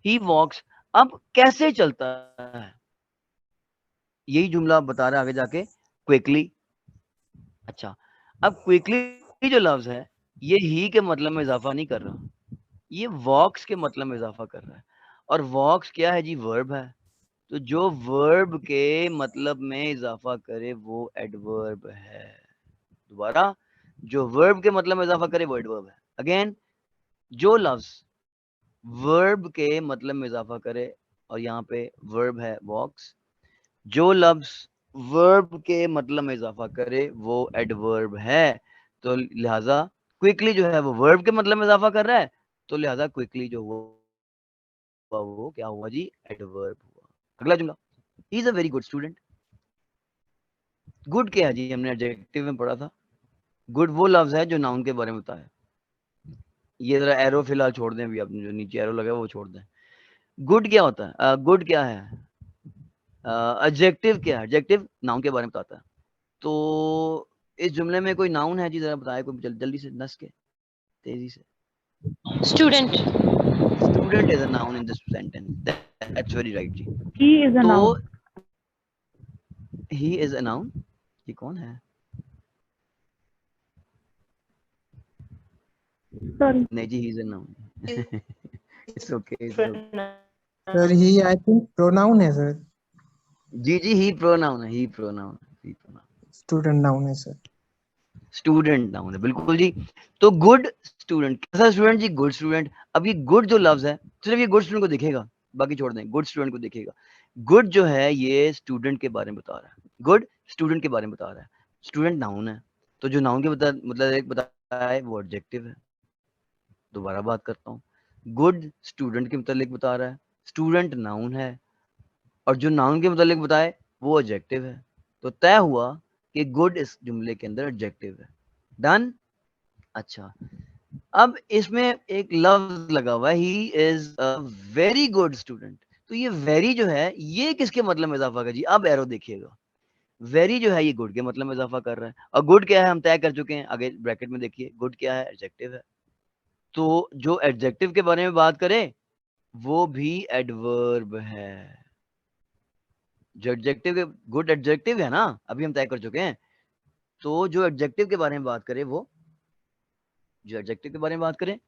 ही वॉक्स. अब कैसे चलता है यही जुमला बता रहा है आगे जाके, क्विकली. अच्छा, अब क्विकली जो लफ्ज है ये ही के मतलब में इजाफा नहीं कर रहा, ये वॉक्स के मतलब में इजाफा कर रहा है. और वॉक्स क्या है जी? वर्ब है. तो जो वर्ब के मतलब में इजाफा करे वो एडवर्ब है. दोबारा, जो वर्ब के मतलब में इजाफा करे वो एडवर्ब है. अगेन, जो लफ्ज वर्ब के मतलब में इजाफा करे, और यहाँ पे वर्ब है वॉक्स, जो लफ्ज वर्ब के मतलब में इजाफा करे वो एडवर्ब है. तो लिहाजा क्विकली जो है वो वर्ब के मतलब में इजाफा कर रहा है, तो लिहाजा क्विकली जो हुआ वो क्या हुआ जी? एडवर्ब हुआ. अगला जुमला, ही is a very good student. Good क्या है जी? हमने एडजेक्टिव में पढ़ा था. गुड वो लफ्ज है जो नाउन के बारे में बताया. ये जरा एरो फिलहाल छोड़ दें, अभी आपने जो नीचे एरो लगा है वो छोड़ दें. गुड क्या होता है? गुड क्या है? एडजेक्टिव क्या है? एडजेक्टिव नाउन के बारे में बताता है. तो इस जुमले में कोई नाउन है जी? जरा बताए कोई जल्दी से, नस के, तेजी से. Student, student is a noun in this sentence. That's very right जी. ही इज अ तो noun. He is a noun. ये कौन है? सॉरी, नहीं जी, he is a noun. It's okay, it's okay. Sir he I think pronoun है सर. जी जी, ही प्रोनाउन है. He pronoun, he pronoun. Student noun है सर. स्टूडेंट नाउन है, बिल्कुल जी. तो गुड स्टूडेंट, कैसा स्टूडेंट जी? Good student. अब ये गुड जो लफ्ज है, सिर्फ ये गुड स्टूडेंट को देखेगा, बाकी छोड़ दें. गुड स्टूडेंट को देखेगा. गुड जो है ये स्टूडेंट के बारे में बता रहा है. गुड स्टूडेंट के बारे में बता रहा है. स्टूडेंट नाउन है, तो जो नाउन के मतलब एक बताया है वो एडजेक्टिव है. दोबारा बात करता हूँ, गुड स्टूडेंट के मतलब बता रहा है, स्टूडेंट नाउन है, और जो नाउन के मतलब बताए वो एडजेक्टिव है. तो तय हुआ कि गुड इस जुमले के अंदर एडजेक्टिव है. डन. अच्छा, अब इसमें एक लफ्ज लगा हुआ है, ही is a very good student. तो ये वेरी जो है ये किसके मतलब में इजाफा कर जी? अब एरो देखिएगा, वेरी जो है ये गुड के मतलब में इजाफा कर रहा है. और गुड क्या है हम तय कर चुके हैं, आगे ब्रैकेट में देखिए. गुड क्या है? एडजेक्टिव है. तो जो एडजेक्टिव के बारे में बात करें वो भी एडवर्ब है. जो एडजेक्टिव के, गुड एडजेक्टिव है ना, अभी हम तय कर चुके हैं. तो जो एडजेक्टिव के बारे में बात करें वो, जो एडजेक्टिव के बारे में बात करें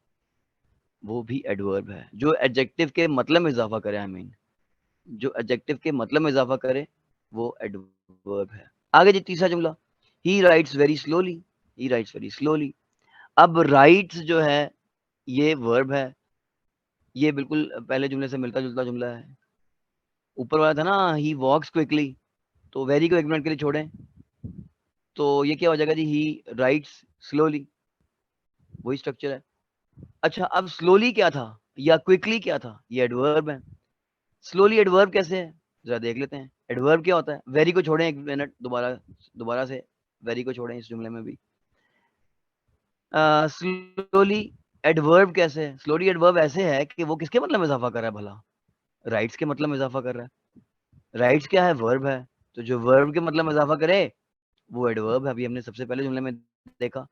वो भी एडवर्ब है. जो एडजेक्टिव के मतलब में इजाफा करे, आई मीन जो एडजेक्टिव के मतलब में इजाफा करे वो एडवर्ब है. आगे जी तीसरा जुमला, ही राइट्स वेरी स्लोली. ही राइट्स वेरी स्लोली. अब राइट्स जो है ये वर्ब है. ये बिल्कुल पहले जुमले से मिलता जुलता जुमला है. ऊपर वाला था ना ही वॉक्स क्विकली, तो वेरी को एक मिनट के लिए छोड़ें तो ये क्या हो जाएगा जी? He writes slowly. वही स्ट्रक्चर है. अच्छा, अब स्लोली क्या था या क्विकली क्या था? ये एडवर्ब है. स्लोली एडवर्ब कैसे है जरा देख लेते हैं. एडवर्ब क्या होता है? वेरी को छोड़ें एक मिनट, दोबारा दोबारा से वेरी को छोड़ें इस जुमले में भी. स्लोली एडवर्ब कैसे है? स्लोली एडवर्ब ऐसे है कि वो किसके मतलब में इजाफा कर रहा है भला? राइट्स के मतलब में इजाफा कर रहा है. राइट्स क्या है? वर्ब है. तो जो वर्ब के मतलब में इजाफा करे वो एडवर्ब है. अभी हमने सबसे पहले जुमले में देखा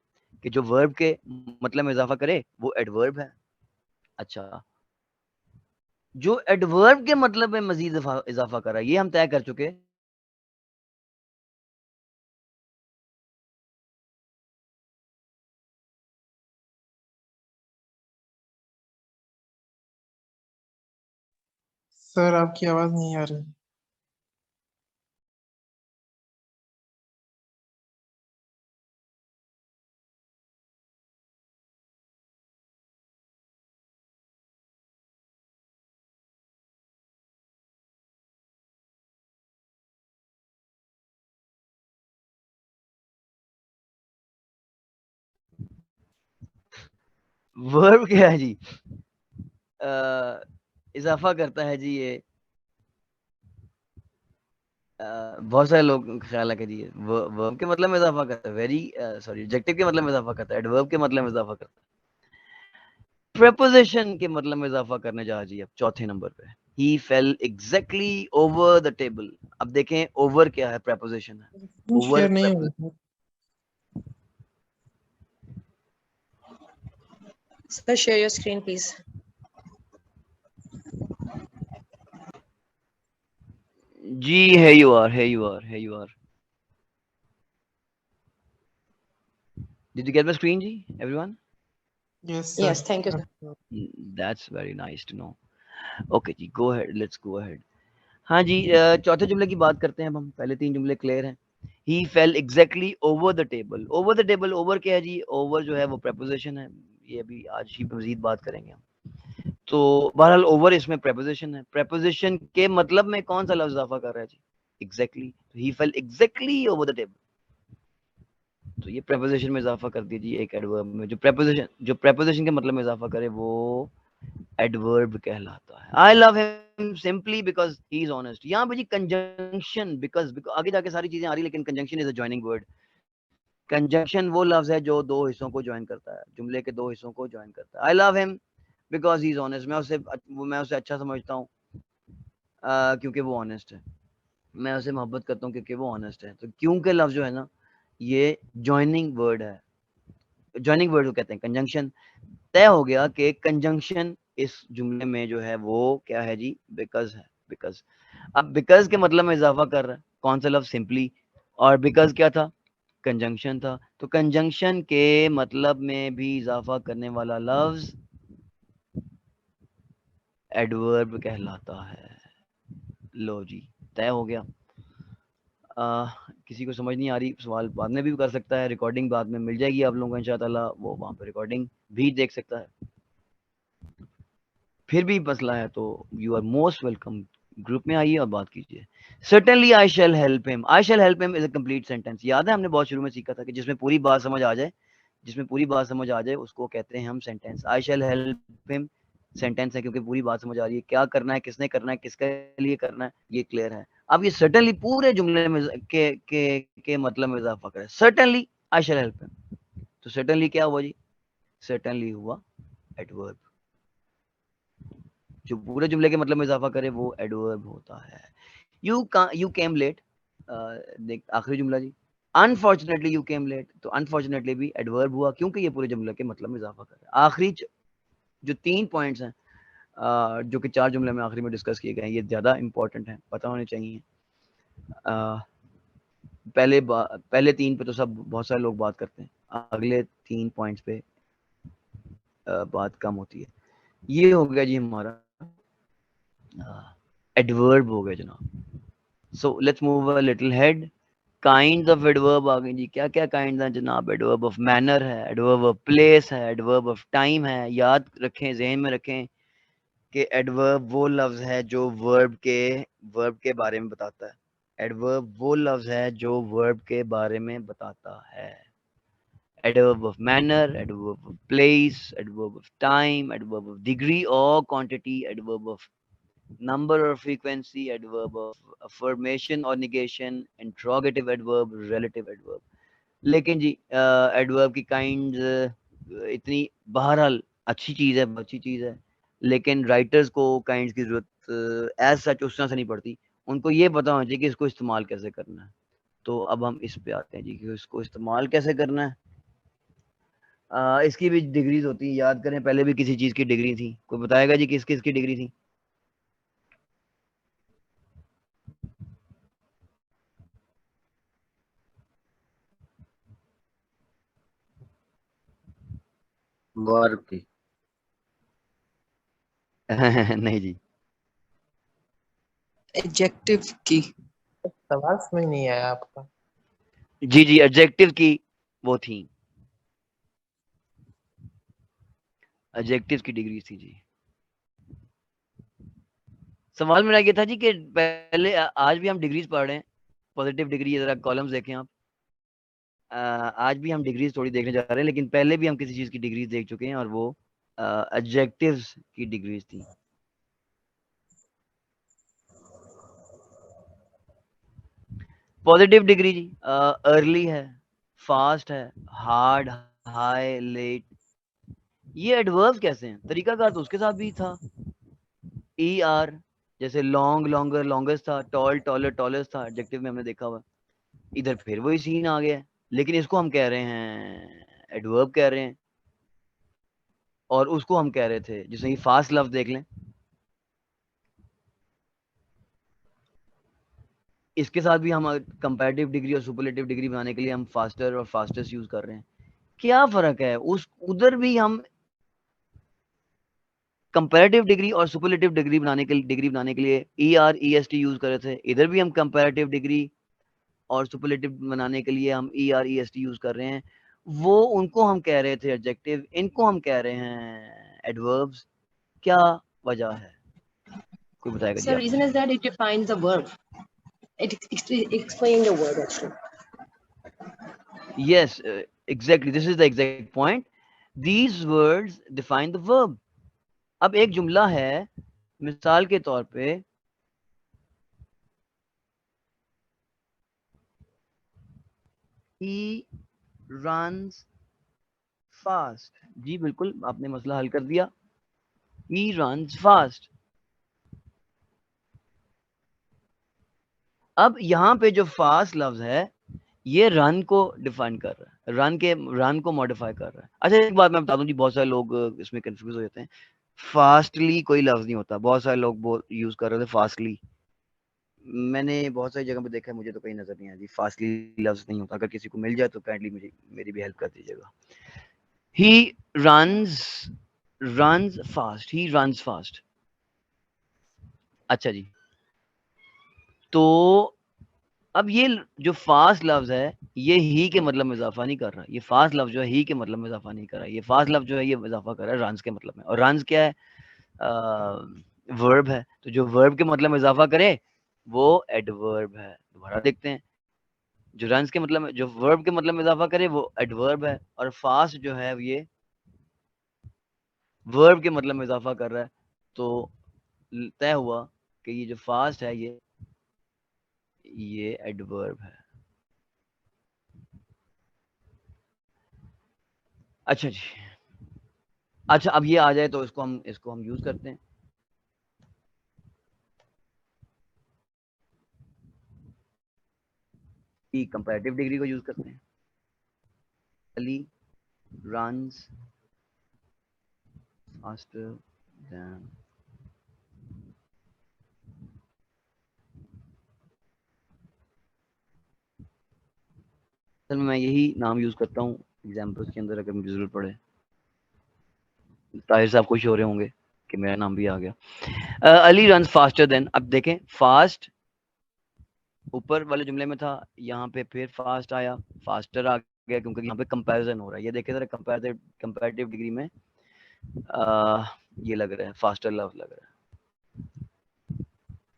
कि जो वर्ब के मतलब में इजाफा करे वो एडवर्ब है. अच्छा, जो एडवर्ब के मतलब में मजीद इजाफा कर रहा है ये हम तय कर चुके. सर आपकी आवाज नहीं आ रही. वर्ब क्या है जी? इजाफा करता है जी ये। बहुत सारे लोग ख्याल है कि जी वर्ब के मतलब में इजाफा करता है, एडजेक्टिव के मतलब में इजाफा करता है, एडवर्ब के मतलब में इजाफा करता है, प्रेपोजिशन के मतलब में इजाफा करने जा रही है। अब चौथे नंबर पे he fell exactly over the table। अब देखें ओवर क्या है, प्रेपोजिशन है। ओवर शेयर नहीं होगा Sir, share your screen, please. Ji here you are, here you are, here you are। Did you get my screen ji everyone? Yes, Yes, thank you, sir. That's very nice to know। Okay ji, go ahead, let's go ahead। हाँ जी, चौथे जुमले की बात करते हैं अब हम। पहले तीन जुमले क्लियर हैं। He fell exactly over the table। over the table, over क्या है जी? over जो है वो preposition है, ये अभी आज ही मजीद बात करेंगे हम। तो बहरहाल ओवर इसमें preposition है। preposition के मतलब में कौन सा लफ्ज इजाफा कर रहा है जी? exactly। तो he fell exactly over the table, तो ये preposition में इजाफा कर दीजिए एक एडवर्ब में। जो preposition के मतलब में इजाफा करे वो एडवर्ब कहलाता है। I love him simply because he is honest. यहाँ पे जी कंजंक्शन, बिकॉज आगे जाके सारी चीजें आ रही, लेकिन conjunction is a joining word. Conjunction वो लफ्ज है जो दो हिस्सों को ज्वाइन करता है, जुमले के दो हिस्सों को ज्वाइन करता है। I love him because he is honest. मैं उसे अच्छा समझता हूँ क्योंकि वो ऑनेस्ट है। मैं उसे मोहब्बत करता हूँ क्योंकि वो ऑनेस्ट है। तो क्योंकि लफ्ज जो है ना, ये जॉइनिंग वर्ड है। जॉइनिंग वर्ड को कहते हैं कंजंक्शन। तय हो गया कि कंजंक्शन इस जुमले में जो है वो क्या है जी? बिकॉज है। बिकॉज, अब बिकॉज के मतलब में इजाफा कर रहा है कौन सा लफ्ज? सिंपली। और बिकॉज क्या था? कंजंक्शन था। तो कंजंक्शन के मतलब में भी इजाफा करने वाला लफ्ज एडवर्ब कहलाता है। लो जी, तय हो गया। किसी को समझ नहीं आ रही, सवाल बाद में भी कर सकता है, रिकॉर्डिंग बाद में मिल जाएगी आप लोगों को इंशाअल्लाह, वो वहाँ पे रिकॉर्डिंग भी देख सकता है। फिर भी मसला है तो you are most welcome, group में आइए और बात कीजिए। Certainly I shall help him. I shall help him is a complete sentence. याद है हमने बहुत शुरू में सीखा था कि जिसमें पूरी बात समझ आ जाए, उसको कहते हैं हम सेंटेंस। आई शैल हेल्प हिम सेंटेंस है क्योंकि पूरी बात समझ आ रही है, क्या करना है, किसने करना है, किसके लिए करना है, ये क्लियर है। अब ये सर्टेनली पूरे जुमले में के मतलब में इजाफा करे। Certainly I shall help him, तो सर्टेनली क्या हुआ जी? सर्टेनली हुआ एडवर्ब। जो पूरे जुमले के मतलब में इजाफा करे वो एडवर्ब होता है। यू केम लेट, देख आखिरी जुमला जी, अनफॉर्चुनेटली यू केम लेट, तो अनफॉर्चुनेटली भी एडवर्ब हुआ क्योंकि ये पूरे जुमले के मतलब में इजाफा करे। आखिरी जो 3 पॉइंट्स हैं जो कि 4 जुमले में आखिरी में डिस्कस किए गए हैं, ये ज्यादा इंपॉर्टेंट हैं, पता होने चाहिए। पहले 3 पे तो सब बहुत सारे लोग बात करते हैं, अगले 3 पॉइंट्स पे बात कम होती है। ये हो गया जी हमारा एडवर्ब हो गया जनाब। So let's move a little ahead. Kinds of adverb आ गई जी। क्या क्या काइंड्स हैं जनाब? एडवर्ब ऑफ मैनर है, एडवर्ब ऑफ प्लेस है, एडवर्ब ऑफ टाइम है। याद रखें, जहन में रखें कि एडवर्ब वो लफ्ज है जो वर्ब के बारे में बताता है। एडवर्ब वो लफ्ज है जो वर्ब के बारे में बताता है। Adverb of manner, adverb of place, adverb of time, adverb of degree or quantity, adverb of number or frequency, adverb of affirmation or negation, interrogative adverb, relative adverb। लेकिन जी एडवर्ब की काइंड्स इतनी बहरहाल अच्छी चीज़ है, लेकिन राइटर्स को काइंड्स की जरूरत एज सच उस तरह से नहीं पड़ती। उनको ये पता होना चाहिए कि इसको इस्तेमाल कैसे करना है। तो अब हम इस पे आते हैं जी कि इसको इस्तेमाल कैसे करना है। इसकी भी डिग्रीज होती हैं, याद करें पहले भी किसी चीज की डिग्री थी। कोई बताएगा जी किस किस की डिग्री थी? वर्ब की। नहीं जी, Adjective की। सवाल समझ नहीं आया आपका। जी एडजेक्टिव की वो थी, एडजेक्टिव की डिग्री थी जी। सवाल मेरा ये था जी कि पहले आज भी हम डिग्रीज पढ़ रहे हैं, पॉजिटिव डिग्री, ये जरा कॉलम्स देखें आप। आज भी हम डिग्रीज थोड़ी देखने जा रहे हैं, लेकिन पहले भी हम किसी चीज की डिग्रीज देख चुके हैं और वो एडजेक्टिव्स की डिग्रीज थी। पॉजिटिव डिग्री जी अर्ली है, फास्ट है, हार्ड, हाई, लेट। ये एडवर्ब कैसे हैं? तरीकाकार तो उसके साथ भी था। ई आर जैसे लॉन्ग, लॉन्गर, लॉन्गेस्ट था, टॉल, टॉलर, टॉलेस्ट था, एडजेक्टिव में हमने देखा हुआ। इधर फिर वही सीन आ गया है, लेकिन इसको हम कह रहे हैं एडवर्ब कह रहे हैं, और उसको हम कह रहे थे जैसे ये फास्ट लफ्ज देख लें, इसके साथ भी हम कंपैरेटिव डिग्री और सुपरलेटिव डिग्री बनाने के लिए हम फास्टर और फास्टेस्ट यूज कर रहे हैं। क्या फर्क है? उधर भी हम कंपैरेटिव डिग्री और सुपरलेटिव डिग्री बनाने के लिए ER EST यूज कर रहे थे। इधर भी हम कंपैरेटिव डिग्री और सुपरलेटिव बनाने के लिए हम ER EST यूज कर रहे हैं। वो उनको हम कह रहे थे एडजेक्टिव, इनको हम कह रहे हैं एडवर्ब्स। क्या वजह है? कोई बताएगा जी So आप? reason is that it defines the verb. It explains the verb actually. Yes, exactly. This is the exact point. These words define the verb. अब एक जुमला है, मिसाल के तौर पे he runs fast. जी बिल्कुल, आपने मसला हल कर दिया। he runs fast. अब यहाँ पे जो फास्ट लफ्ज है ये रन को डिफाइन कर रहा है, रन को मॉडिफाई कर रहा है। अच्छा एक बात मैं बता दूं जी, बहुत सारे लोग इसमें कंफ्यूज हो जाते हैं। फास्टली कोई लफ्ज नहीं होता, बहुत सारे लोग यूज कर रहे थे फास्टली। मैंने बहुत सारी जगह पे देखा है, मुझे तो कहीं नजर नहीं आया जी फास्टली लफ्ज नहीं होता। अगर किसी को मिल जाए तो काइंडली मुझे मेरी भी हेल्प कर दीजिएगा। He runs fast, he runs fast. अच्छा जी, तो अब ये जो फास्ट लफ्ज है ये ही के मतलब में इजाफा नहीं कर रहा। ये फास्ट लफ्ज जो है ही के मतलब में इजाफा नहीं कर रहा। ये फास्ट लफ्ज जो है ये इजाफा कर रहा है रन्स के मतलब में। और रन्स क्या है? वर्ब है। तो जो वर्ब के मतलब में इजाफा करे वो एडवर्ब है। दोबारा देखते हैं, जो रन्स के मतलब में, जो वर्ब के मतलब में इजाफा करे वो एडवर्ब है, और फास्ट जो है ये वर्ब के मतलब में इजाफा कर रहा है। तो तय हुआ कि ये जो फास्ट है ये एडवर्ब है। अच्छा जी, अच्छा अब ये आ जाए तो इसको हम यूज करते हैं। कंपैरेटिव डिग्री को यूज करते हैं। अली runs faster than असल में मैं यही नाम यूज करता हूँ एग्जाम्पल्स के अंदर, अगर मुझे जरूरत पड़े। ताहिर साहब खुश हो रहे होंगे कि मेरा नाम भी आ गया। Ali runs faster then. अब देखें, फास्ट ऊपर वाले जुमले में था, यहाँ पे फिर फास्ट आया, फास्टर आ गया, क्योंकि यहाँ पे कंपैरिजन हो रहा है। ये देखे जरा कंपैरेटिव डिग्री में ये लग रहा है फास्टर लव लग रहा है।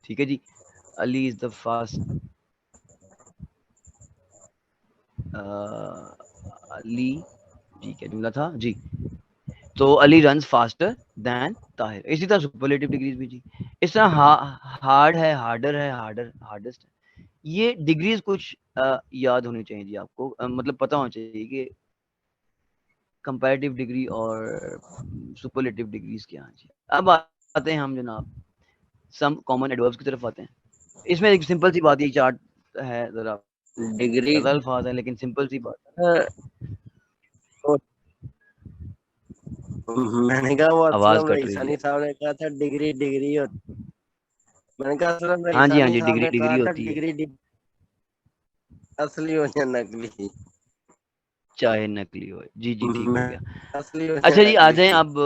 ठीक है जी, Ali is the fast, Ali जी क्या जुमला था जी, तो Ali runs faster than Tahir. इसी तरह सुपरलेटिव डिग्रीज भी जी। इस तरह हार्ड है, हार्डर है, हार्डेस्ट है। ये डिग्रीज कुछ याद होनी चाहिए जी आपको, मतलब पता होना चाहिए कि कंपैरेटिव डिग्री और सुपरलेटिव डिग्रीज क्या हैं जी। अब आते हैं हम जनाब सम कॉमन एडवर्ब्स की तरफ आते हैं। इसमें एक सिंपल सी बात, ये चार्ट है, जरा डिग्री ज्यादा अल्फाज है लेकिन सिंपल सी बात है। मैंने कहा वो आवाज असलम कट रही ईसानी है। साहब ने कहा था डिग्री डिग्री होती। मैंने कहा असलम हाँ जी ईसानी साहब डिग्री ने डिग्री कहा था होती है, डिग्री असली हो या नकली। चाहे नकली हो। जी जी ठीक हो गया। असली हो या अच्छा जी आ जाएं नकली। अब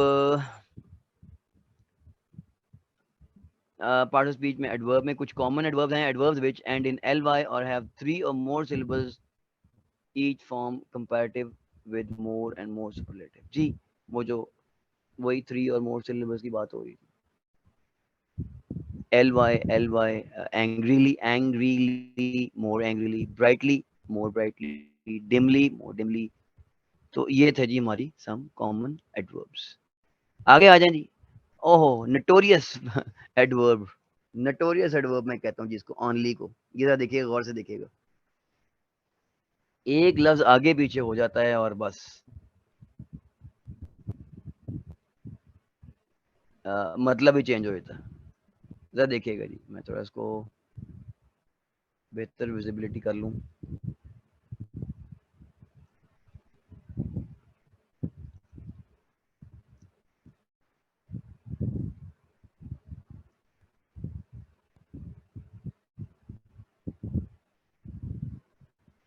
पार्ट ऑफ स्पीच में एडवर्ब में कुछ कॉमन एडवर्ब्स हैं। Adverbs which and in ly और have 3 or more syllables each form comparative with more and more superlative। जी वो जो वही 3 और more syllables की बात हो रही थी। ly angrily more angrily, brightly more brightly, dimly more dimly। तो ये थे जी हमारी सम कॉमन एडवर्ब्स। आगे आ जाए जी। ओहो, नोटोरियस एडवर्ब, नोटोरियस एडवर्ब मैं कहता हूँ जिसको, ओनली को। ये जरा देखिएगा, गौर से देखिएगा, एक लफ्ज आगे पीछे हो जाता है और बस मतलब ही चेंज हो जाता है। जरा देखिएगा जी, मैं थोड़ा इसको बेहतर विजिबिलिटी कर लूँ।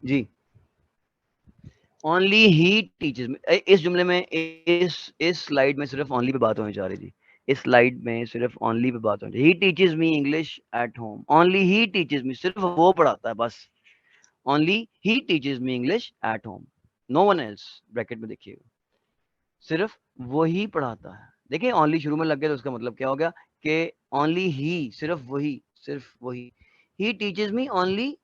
जी, ओनली ही टीचेस मी, इस जुमले में, इस स्लाइड में सिर्फ ओनली पे बात होने जा रही थी। इस स्लाइड में सिर्फ ओनली पे बात होनी, he teaches me English at home, only he teaches me, सिर्फ वो पढ़ाता है बस, only he teaches me English at home, no one else, bracket में देखिएगा, सिर्फ वो ही पढ़ाता है। देखिए ओनली शुरू में लग गया तो उसका मतलब क्या हो गया कि ओनली ही, सिर्फ वही, सिर्फ वही, he teaches me only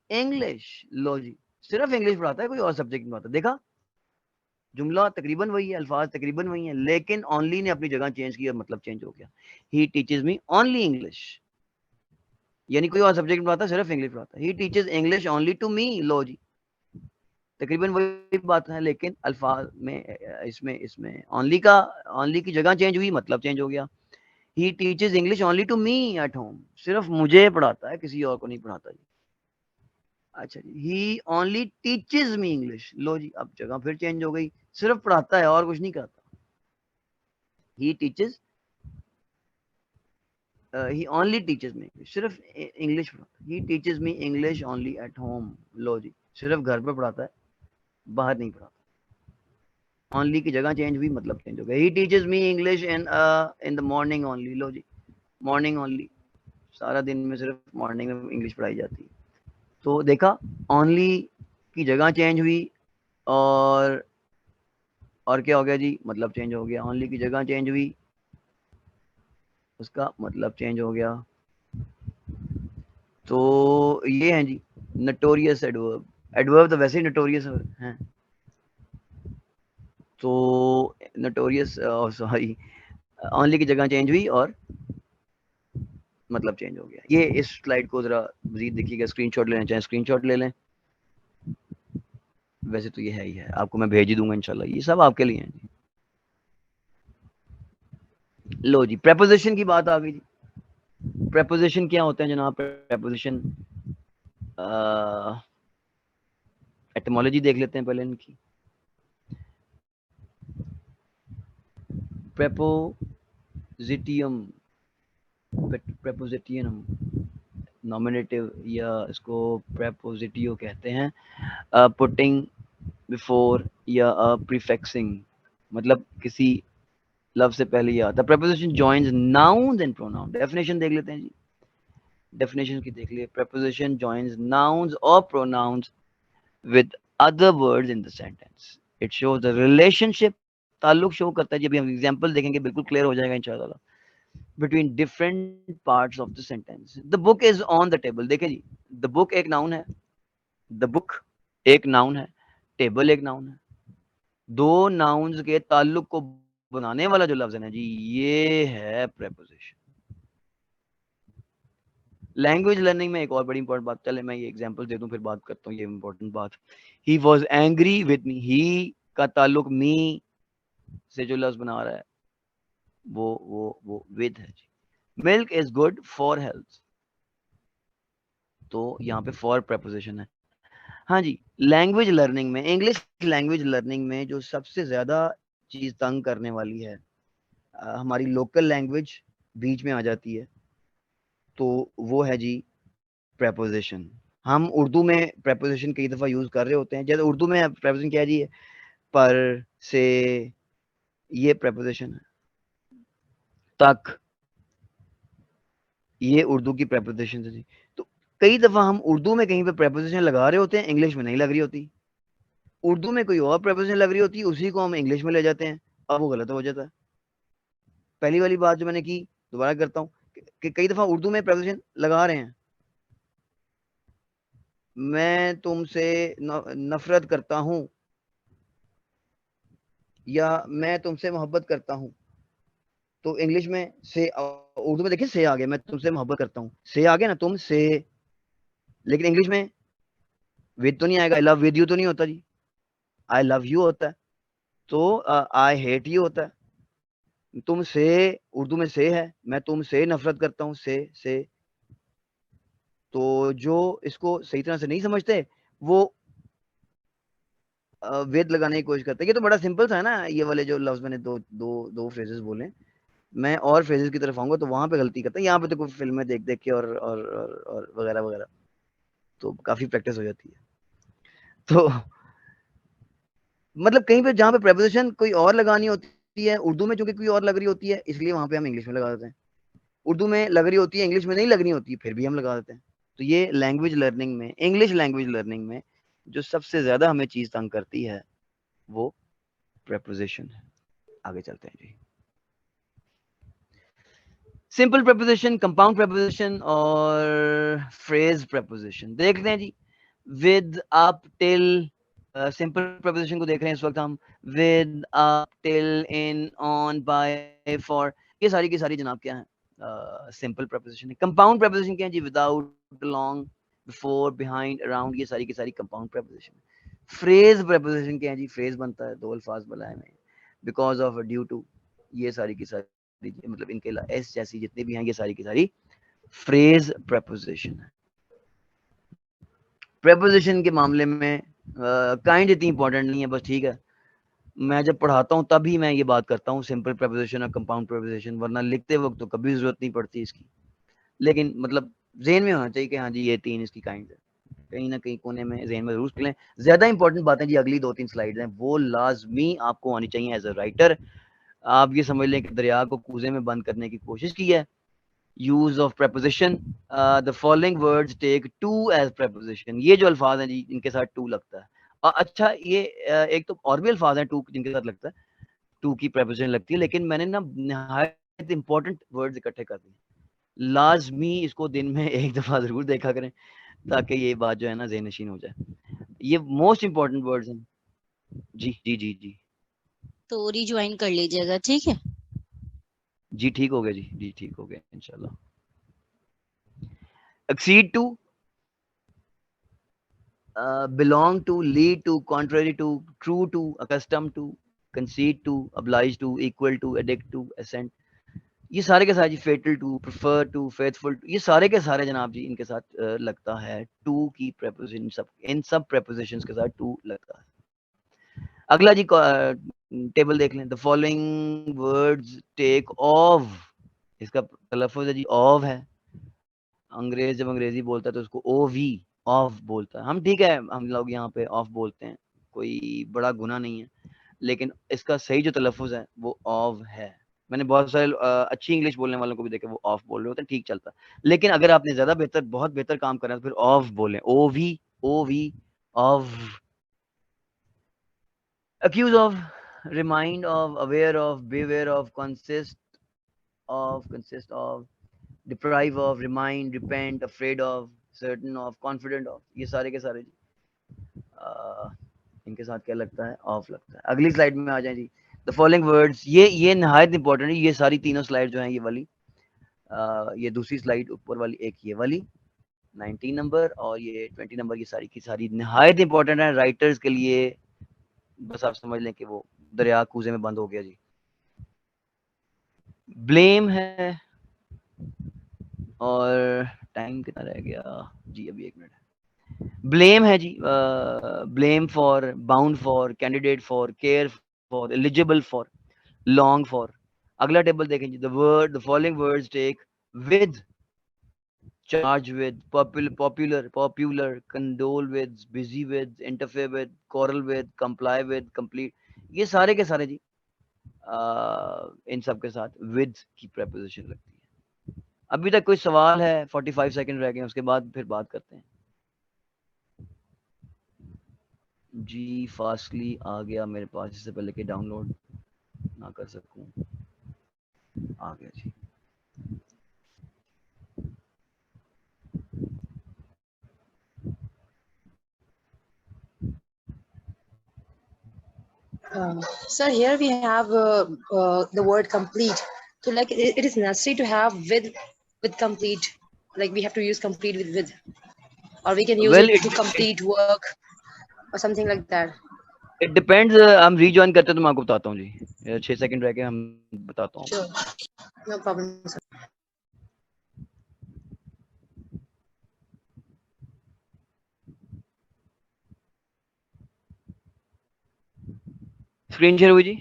English, लो जी, सिर्फ इंग्लिश पढ़ाता है, कोई और सब्जेक्ट नहीं पढ़ाता। देखा, जुमला तकरीबन वही है, अल्फाज तकरीबन वही है, लेकिन ओनली ने अपनी जगह चेंज की और मतलब चेंज हो गया। He teaches me only English, यानी कोई और सब्जेक्ट पढ़ाता, सिर्फ इंग्लिश पढ़ाता। He teaches English only to me, लो जी, तकरीबन वही बात है, लेकिन अल्फाज में, इसमें इसमें ओनली की जगह चेंज हुई, मतलब चेंज हो गया। He teaches English only to me at home, सिर्फ मुझे पढ़ाता है, किसी और को नहीं पढ़ाता जी। अच्छा जी, ही ओनली टीचेस मी इंग्लिश, लो जी, अब जगह फिर चेंज हो गई, सिर्फ पढ़ाता है और कुछ नहीं करता। He teaches, he only teaches me, सिर्फ इंग्लिश पढ़ाता है। He teaches me English only at home, लो जी, सिर्फ घर पे पढ़ाता है, बाहर नहीं पढ़ाता। ओनली की जगह चेंज हुई, मतलब चेंज हो गया। He teaches me English in the morning only, लो जी, मॉर्निंग ओनली, सारा दिन में सिर्फ मॉर्निंग में इंग्लिश पढ़ाई जाती है। तो देखा, ओनली की जगह चेंज हुई और क्या हो गया जी, मतलब चेंज हो गया। ओनली की जगह चेंज हुई, उसका मतलब चेंज हो गया। तो ये है जी नोटोरियस एडवर्ब। एडवर्ब तो वैसे ही नोटोरियस हैं, तो नोटोरियस, सॉरी, ओनली की जगह चेंज हुई और मतलब चेंज हो गया। ये इस स्लाइड को जरा मजीद देखिएगा, स्क्रीनशॉट लेना चाहें स्क्रीनशॉट ले लें, वैसे तो ये है ही है, आपको मैं भेज ही दूंगा इंशाल्लाह, ये सब आपके लिए हैं जी। लो जी, प्रेपोजिशन की बात आ गई जी। प्रेपोजिशन क्या होते हैं जनाब? प्रेपोजिशन, एटमोलॉजी देख लेते हैं पहले इनकी। प्रेपोजिटियम, प्रेपोजिटियम नॉमिनेटिव, या इसको प्रेपोजिटियो कहते हैं, पुटिंग बिफोर या प्रीफिक्सिंग, मतलब किसी लफ्ज से पहले ये आता है। Preposition joins nouns and pronoun, definition देख लेते हैं जी, डेफिनेशन की देख लिए। प्रेपोजिशन जॉइंस नाउन्स और pronounce with other words in the sentence. It shows the relationship, ताल्लुक शो करता है, जब हम एग्जांपल देखेंगे बिल्कुल क्लियर हो जाएगा इंशाल्लाह। between different parts of the sentence. The book is on the table. देखिए जी, the book एक नाउन है, the book एक नाउन है, टेबल एक नाउन है, दो नाउन्स के ताल्लुक को बनाने वाला जो लफ्ज है ना जी, ये है प्रेपोजिशन। लैंग्वेज लर्निंग में एक और बड़ी इंपॉर्टेंट बात, चले मैं ये एग्जांपल दे दूं फिर बात करता हूँ, ये इंपॉर्टेंट बात। He was angry with me, he का ताल्लुक मी से जो लफ्ज बना रहा है वो विद है जी। Milk is good for health, तो यहाँ पे फॉर प्रेपोजिशन है। हाँ जी, लैंग्वेज लर्निंग में, इंग्लिश लैंग्वेज लर्निंग में जो सबसे ज्यादा चीज तंग करने वाली है, हमारी लोकल लैंग्वेज बीच में आ जाती है, तो वो है जी प्रेपोजिशन। हम उर्दू में प्रेपोजिशन कई दफ़ा यूज़ कर रहे होते हैं, जैसे उर्दू में प्रेपोजिशन क्या है जी, पर से, ये प्रेपोजिशन है, तक, ये उर्दू की प्रेपोजिशन है जी। तो कई दफ़ा हम उर्दू में कहीं पे प्रेपोजिशन लगा रहे होते हैं, इंग्लिश में नहीं लग रही होती, उर्दू में कोई और प्रेपोजिशन लग रही होती है, उसी को हम इंग्लिश में ले जाते हैं, अब वो गलत हो जाता है। पहली वाली बात जो मैंने की, दोबारा करता हूँ कि कई दफ़ा उर्दू में प्रेपोजिशन लगा रहे हैं, मैं तुमसे नफरत करता हूँ या मैं तुमसे मोहब्बत करता हूँ, तो इंग्लिश में से, उर्दू में देखिए से आ गया, मैं तुमसे मोहब्बत करता हूँ, से आ गया ना, तुम से। लेकिन इंग्लिश में विद तो नहीं आएगा, आई लव विद यू तो नहीं होता जी, आई लव यू होता है। तो आई हेट यू होता है। तुम से उर्दू में से है, मैं तुमसे नफरत करता हूँ, से। तो जो इसको सही तरह से नहीं समझते वो वेद लगाने की कोशिश करते हैं। ये तो बड़ा सिंपल सा है ना, ये वाले जो लफ्ज मैंने दो फ्रेजेस बोले। मैं और फ्रेजेस की तरफ आऊंगा तो वहां पे गलती करते हैं, यहाँ पे तो कोई फिल्में देख देख के और वगैरह वगैरह, तो काफी प्रैक्टिस हो जाती है। तो मतलब कहीं पे जहाँ पे प्रेपोजिशन कोई और लगानी होती है उर्दू में, चूंकि कोई और लग रही होती है, इसलिए वहां पे हम इंग्लिश में लगा देते हैं। उर्दू में लग रही होती है, इंग्लिश में नहीं लगनी होती है, फिर भी हम लगा देते हैं। तो ये लैंग्वेज लर्निंग में, इंग्लिश लैंग्वेज लर्निंग में जो सबसे ज्यादा हमें चीज तंग करती है वो प्रेपोजिशन है। आगे चलते हैं जी। सिंपल प्रेपोजिशन, कंपाउंड प्रेपोजिशन और फ्रेज प्रेपोजिशन देखते हैं जी। With, up, till, simple preposition को देख रहे हैं इस वक्त हम। With, up, till, in, on, by, for, ये सारी की सारी जनाब क्या है, सिंपल प्रेपोजिशन है। कंपाउंड प्रेपोजिशन क्या है जी? Without, along, before, behind, around, ये सारी की सारी कंपाउंड प्रेपोजिशन है। फ्रेज प्रेपोजिशन क्या है जी? फ्रेज बनता है दो अल्फाज बनाए में, बिकॉज ऑफ, ड्यू टू, ये सारी की सारी मतलब इनके एस जैसी जितनी भी हैं ये सारी की सारी फ्रेज प्रेपोजिशन है। प्रेपोजिशन के मामले में काइंड इतनी इंपॉर्टेंट नहीं है, बस ठीक है, मैं जब पढ़ाता हूँ तभी मैं ये बात करता हूँ सिंपल प्रेपोजिशन और कंपाउंड प्रेपोजिशन, वरना लिखते वक्त तो कभी जरूरत नहीं पड़ती इसकी। लेकिन मतलब ज़हन में होना चाहिए कि हाँ जी ये तीन इसकी काइंड है, कहीं ना कहीं कोने में ज़हन में जरूर लें। ज्यादा इंपॉर्टेंट बातें जी अगली 2-3 स्लाइड्स हैं, वो लाजमी आपको आनी चाहिए एज अ राइटर। आप ये समझ लें कि दरिया को कूजे में बंद करने की कोशिश की है। Use of preposition, the following words take to as preposition, ये जो अल्फाज हैं जी इनके साथ टू लगता है। अच्छा ये एक तो और भी अल्फाज हैं टू जिनके साथ लगता है, टू की प्रेपोजिशन लगती है, लेकिन मैंने ना निहायत इंपॉर्टेंट वर्ड्स इकट्ठे कर दिए। लाजमी इसको दिन में एक दफा जरूर देखा करें ताकि ये बात जो है ना ज़हन नशीन हो जाए। ये मोस्ट इंपॉर्टेंट वर्ड्स हैं जी जी जी जी तो रिज्वाइन कर लीजिएगा, ठीक है? जी ठीक हो गया जी ठीक हो गया इंशाल्लाह। Accede to, belong to, lead to, contrary to, true to, accustomed to, concede to, oblige to, equal to, addict to, assent, ये सारे के सारे जी, fatal to, prefer to, faithful to, ये सारे के सारे जनाब जी इनके साथ लगता है टू की preposition, सब इन सब prepositions के साथ टू लगता है। अगला जी टेबल देख लें। The following words take of, इसका तलफ़ुज़ है जी ऑफ है। अंग्रेज जब अंग्रेजी बोलता है तो उसको ओ वी, ऑफ बोलता है। हम ठीक है, हम लोग यहाँ पे ऑफ बोलते हैं, कोई बड़ा गुनाह नहीं है, लेकिन इसका सही जो तलफ़ुज़ है वो ऑफ है। मैंने बहुत सारे अच्छी इंग्लिश बोलने वालों को भी देखा, वो ऑफ बोल रहे होते हैं, ठीक चलता है। लेकिन अगर आपने ज़्यादा बेहतर, बहुत बेहतर काम करना है तो फिर ऑफ बोलें, O V, of. accuse of, remind of, aware of, beware of, consist of, deprive of, remind, repent, afraid of, certain of, confident of, ये सारे के सारे इनके साथ क्या लगता है? ऑफ लगता है। अगली स्लाइड में आ जाए जी। द फॉलोइंग वर्ड्स, ये नहायत इंपॉर्टेंट है, ये सारी तीनों स्लाइड जो हैं ये वाली, ये दूसरी स्लाइड ऊपर वाली, एक ये वाली 19 नंबर और ये 20 नंबर, ये सारी की सारी नहायत इंपॉर्टेंट है राइटर्स के लिए। बस आप समझ लें कि वो दरिया कूजे में बंद हो गया जी। ब्लेम है, और टाइम कितना रह गया जी? अभी 1 मिनट है। ब्लेम है जी, blame for, bound for, candidate for, care for, eligible for, long for. अगला टेबल देखें जी। The following words take with, charge with, popular, condole with, busy with, interfere with, quarrel with, comply with, complete, ये सारे के सारे जी इन सब के साथ विद की प्रेपोजिशन लगती है। अभी तक कोई सवाल है? 45 सेकंड रह गए, उसके बाद फिर बात करते हैं जी। फास्टली आ गया मेरे पास, इससे पहले कि डाउनलोड ना कर सकूं, आ गया जी। Sir, here we have the word complete. So like it is necessary to have with complete. Like we have to use complete with, or we can use Well, it to complete work or something like that. it depends. हम rejoin करते हैं तो मैं आपको बताता हूँ जी, 6 सेकंड रह के हम बताता हूँ। Sure, no problem, sir. Screen share हुई जी?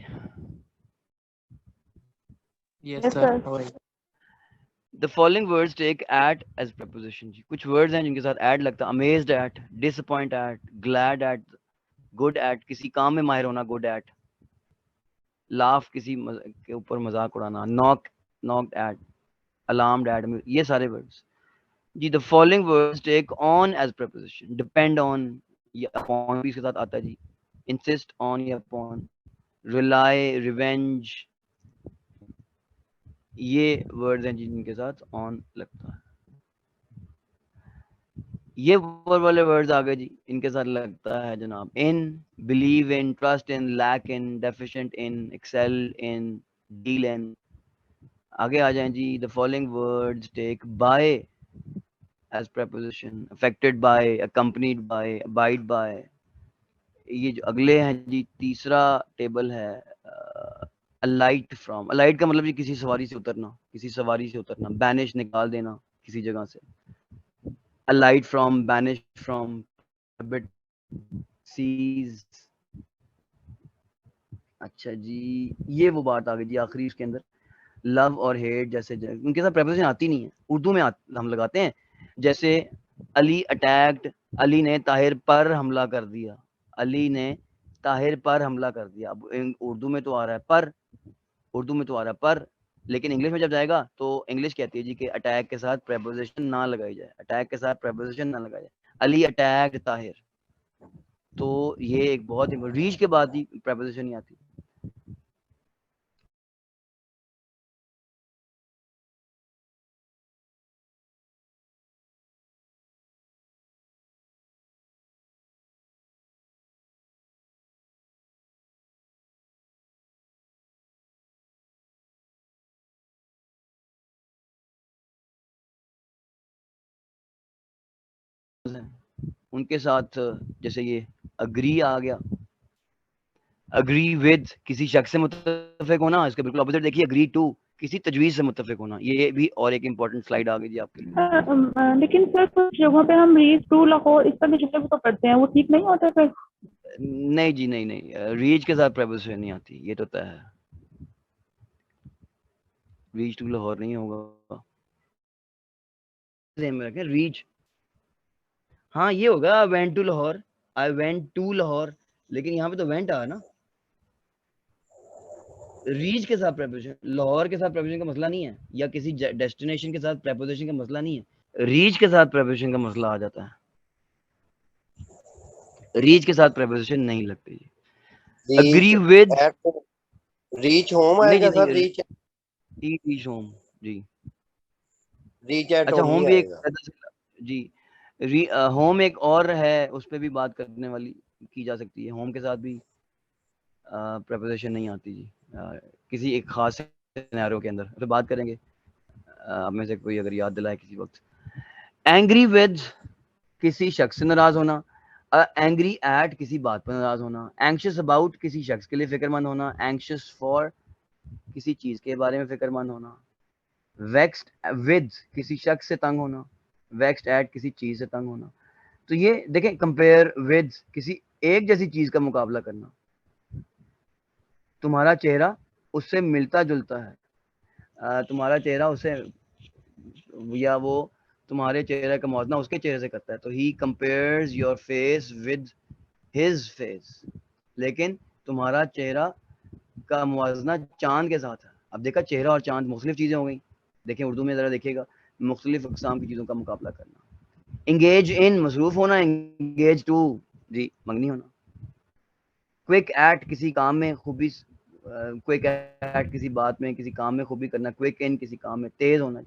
Yes, Yes, sir. sir. हो रही। The following words take at as preposition जी। कुछ words हैं जिनके साथ at लगता है। Amazed at, disappoint at, glad at, good at, किसी काम में माहिर होना, good at, laugh किसी के ऊपर मजाक उड़ाना, knocked at, alarmed at, ये सारे words ji. The following words take on as preposition, depend on या upon भी इसके साथ आता है जी, insist on या upon, rely, revenge, ये वर्ड्स हैं जिनके साथ ऑन लगता है। ये वाले वर्ड्स आ गए जी, इनके साथ लगता है जनाब in, believe in, trust in, lack in, deficient in, excel in, deal in. आगे आ जाएं जी। The following words take by as preposition, affected by, accompanied by, abide by। ये जो अगले हैं जी, तीसरा टेबल है alight from। alight का मतलब जी किसी सवारी से उतरना, किसी सवारी से उतरना। banish निकाल देना किसी जगह से। alight from, banish from, prohibit, seize। अच्छा जी, ये वो बात आ गई जी आखिरी इसके अंदर, लव और हेट जैसे उनके साथ preposition आती नहीं है। उर्दू में हम लगाते हैं, जैसे अली अटैक्ड, अली ने ताहिर पर हमला कर दिया, अली ने ताहिर पर हमला कर दिया। अब उर्दू में तो आ रहा है पर, उर्दू में तो आ रहा है पर, लेकिन इंग्लिश में जब जाएगा तो इंग्लिश कहती है जी कि अटैक के साथ preposition ना लगाई जाए, अटैक के साथ preposition ना लगाई जाए। अली अटैक्ड ताहिर, तो ये एक बहुत ही रीच के बाद ही preposition नहीं आती। उनके साथ जैसे ये अग्री आ गया, अग्री विद किसी शख्स से मुत्तफिक होना, इसके बिल्कुल ऑपोजिट देखिए अग्री टू किसी तजवीज से मुत्तफिक होना। ये भी और एक इम्पोर्टेंट स्लाइड आ गई जी आपके लिए। लेकिन सर कुछ जगहों पे हम रीच टू लाहौर इस तरह के जुमले भी तो पढ़ते हैं, वो ठीक नहीं होता फिर? नहीं जी, नहीं रीच के साथ preposition नहीं आती, ये तो तय है। रीच टू लाहौर नहीं होगा, रीच, हाँ ये होगा went to Lahore, I went to Lahore, लेकिन यहाँ पे तो वेंट आ ना। रीच के साथ preposition, लाहौर के साथ preposition का मसला नहीं है, या किसी डेस्टिनेशन के साथ preposition का मसला नहीं है। रीच के साथ preposition का मसला आ जाता है, रीच के साथ preposition नहीं लगती जी। अग्री विद, रीच होम आएगा सर, रीच होम जी। रीच एट अच्छा होम होम नहीं भी एक आएगा जी, होम एक और है, उस पर भी बात करने वाली की जा सकती है। होम के साथ भी preposition नहीं आती जी, किसी एक खास सिनेरियो के अंदर, तो बात करेंगे। आप में से कोई अगर याद दिलाए किसी वक्त। एंग्री विद किसी शख्स से नाराज होना, एंग्री एट किसी बात पर नाराज होना, एंग्शियस अबाउट किसी शख्स के लिए फिक्रमंद होना, एंग्शियस फॉर किसी चीज के बारे में फिक्रमंद होना, वेक्स्ड विद किसी शख्स से तंग होना, वेक्स्ड एट किसी चीज से तंग होना। तो ये देखें, कंपेयर विद किसी एक जैसी चीज का मुकाबला करना, तुम्हारा चेहरा उससे मिलता जुलता है, तुम्हारा चेहरा उससे, या वो तुम्हारे चेहरे का मौजना उसके चेहरे से करता है। तो he compares your face with his face, लेकिन तुम्हारा चेहरा का मुवाजना चांद के साथ है। अब देखा, चेहरा और चांद मुख्तलिफ चीजें हो गई। देखें उर्दू में जरा देखिएगा, मुख्तलिफ अक़साम की चीजों का मुकाबला करना। इंगेज इन मसरूफ होना, इंगेज टू जी मंगनी होना। क्विक एट किसी काम में खूबी, क्विक एट किसी बात में किसी काम में खूबी करना, क्विक इन किसी काम में तेज होना।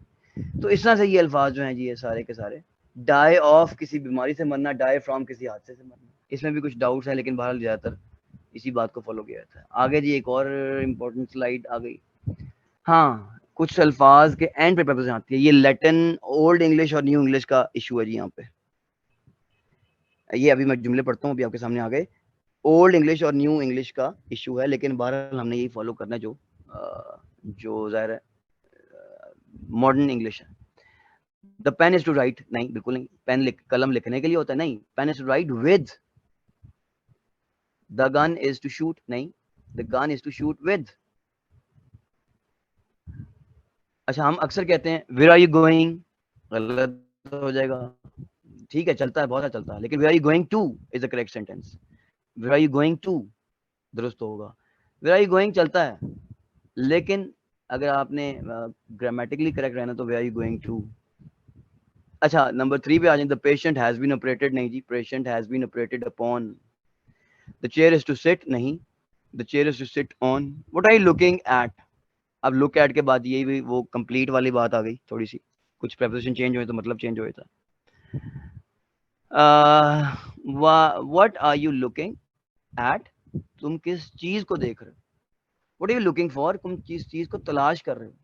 तो इस तरह से ये अल्फाज जो हैं जी, ये सारे के सारे। डाई ऑफ किसी बीमारी से मरना, डाई फ्रॉम किसी हादसे से मरना। इसमें भी कुछ डाउट्स हैं, लेकिन बहरहाल ज्यादातर इसी बात को फॉलो किया जाता है। आगे जी एक और इम्पोर्टेंट स्लाइड आ गई। हाँ, कुछ अल्फाज के एंड पे प्रेपोजिशन आती है। ये लैटिन, ओल्ड इंग्लिश और न्यू इंग्लिश का इशू है जी यहाँ पे। ये अभी मैं जुमले पढ़ता हूँ, अभी आपके सामने आ गए। ओल्ड इंग्लिश और न्यू इंग्लिश का इशू है, लेकिन बहरहाल हमने यही फॉलो करना है जो ज़ाहिर है मॉडर्न इंग्लिश है। The pen is to write, नहीं बिल्कुल नहीं। पेन कलम लिखने के लिए होता है, नहीं। Pen is to write with. The gun is to shoot, नहीं। The gun is to shoot with. अच्छा, हम अक्सर कहते हैं वेयर आर यू गोइंग, गलत हो जाएगा। ठीक है, चलता है, बहुत अच्छा चलता है, लेकिन where are you going to is the correct sentence. Where are you going to दुरुस्त होगा। वेयर आर यू गोइंग चलता है, लेकिन अगर आपने ग्रामेटिकली करेक्ट रहना तो where are you going to. अच्छा, नंबर 3 पे आ जाए। The patient has been operated, नहीं जी। Patient has been operated upon. The chair is to sit, नहीं। The chair is to sit on. What are you looking at. अब लुक एट के बाद यही भी वो कंप्लीट वाली बात आ गई, थोड़ी सी कुछ प्रेपोजिशन चेंज हुए तो मतलब चेंज हुआ था। What are you looking at, तुम किस चीज को देख रहे हो। What are you looking for, तुम किस चीज को तलाश कर रहे हो।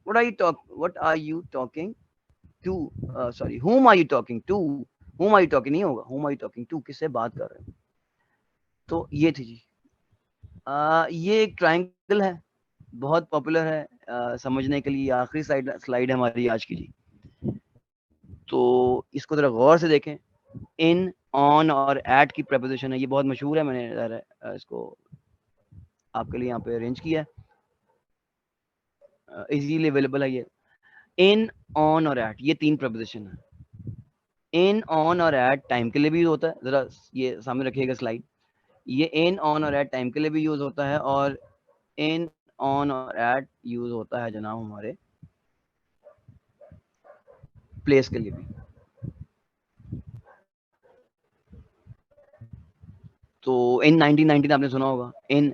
What are you talking to, sorry, whom are you talking to, whom are you talking नहीं होगा, whom are you talking to, किससे बात कर रहे हो। तो ये थी जी। ये एक ट्रायंगल है, बहुत पॉपुलर है समझने के लिए। आखिरी स्लाइड है हमारी आज की जी। तो इसको जरा गौर से देखें। इन, ऑन और एट की प्रेपोजिशन है, ये बहुत मशहूर है। मैंने इसको आपके लिए यहाँ पे अरेंज किया है, इजीली अवेलेबल है ये। इन, ऑन और एट, ये 3 प्रेपोजिशन है। इन, ऑन और एट टाइम के लिए भी होता है, जरा ये सामने रखिएगा स्लाइड। ये इन, ऑन और एट टाइम के लिए भी यूज होता है, और इन, ऑन और एट यूज होता है जनाब हमारे प्लेस के लिए भी। तो इन 1919 आपने सुना होगा। इन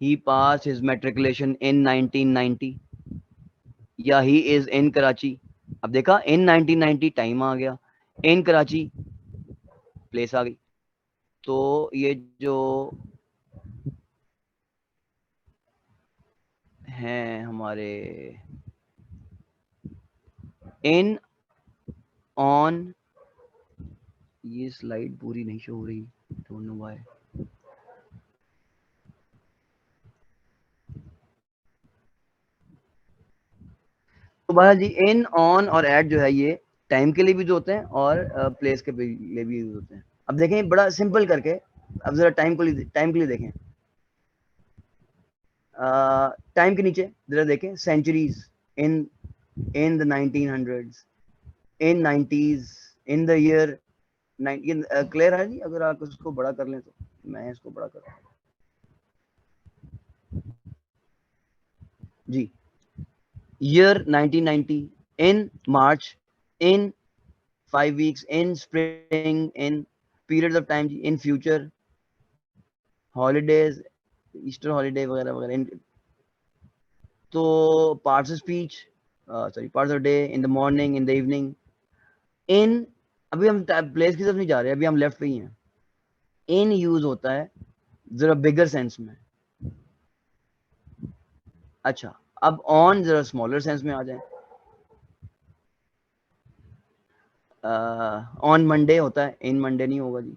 ही पास हिज मैट्रिकुलेशन इन 1990, या ही इज इन कराची। अब देखा, इन 1990 टाइम आ गया, इन कराची प्लेस आ गई। तो ये जो हैं हमारे इन, ऑन, ये स्लाइड पूरी नहीं शो हो रही, डोंट नो व्हाई। तो बहरहाल जी, इन, ऑन और एट जो है ये टाइम के लिए भी यूज होते हैं और प्लेस के लिए भी यूज होते हैं। अब देखें बड़ा सिंपल करके, अब जरा टाइम के लिए देखें। टाइम के नीचे जरा देखें, centuries in the 1900s, in 90s, in the year. Clear है जी। अगर आप उसको बड़ा कर लें तो मैं इसको बड़ा कर जी। Year 1990, in March, in 5 weeks, in spring, in periods of time, in future, holidays, Easter holiday वगैरह वगैरह। तो parts of speech, sorry parts of day, in the morning, in the evening. In, अभी हम प्लेस की तरफ नहीं जा रहे, अभी हम लेफ्ट पे ही हैं। इन यूज होता है जरा बिगर सेंस में। अच्छा, अब ऑन जरा स्मॉलर सेंस में आ जाए। ऑन मंडे होता है, इन मंडे नहीं होगा जी।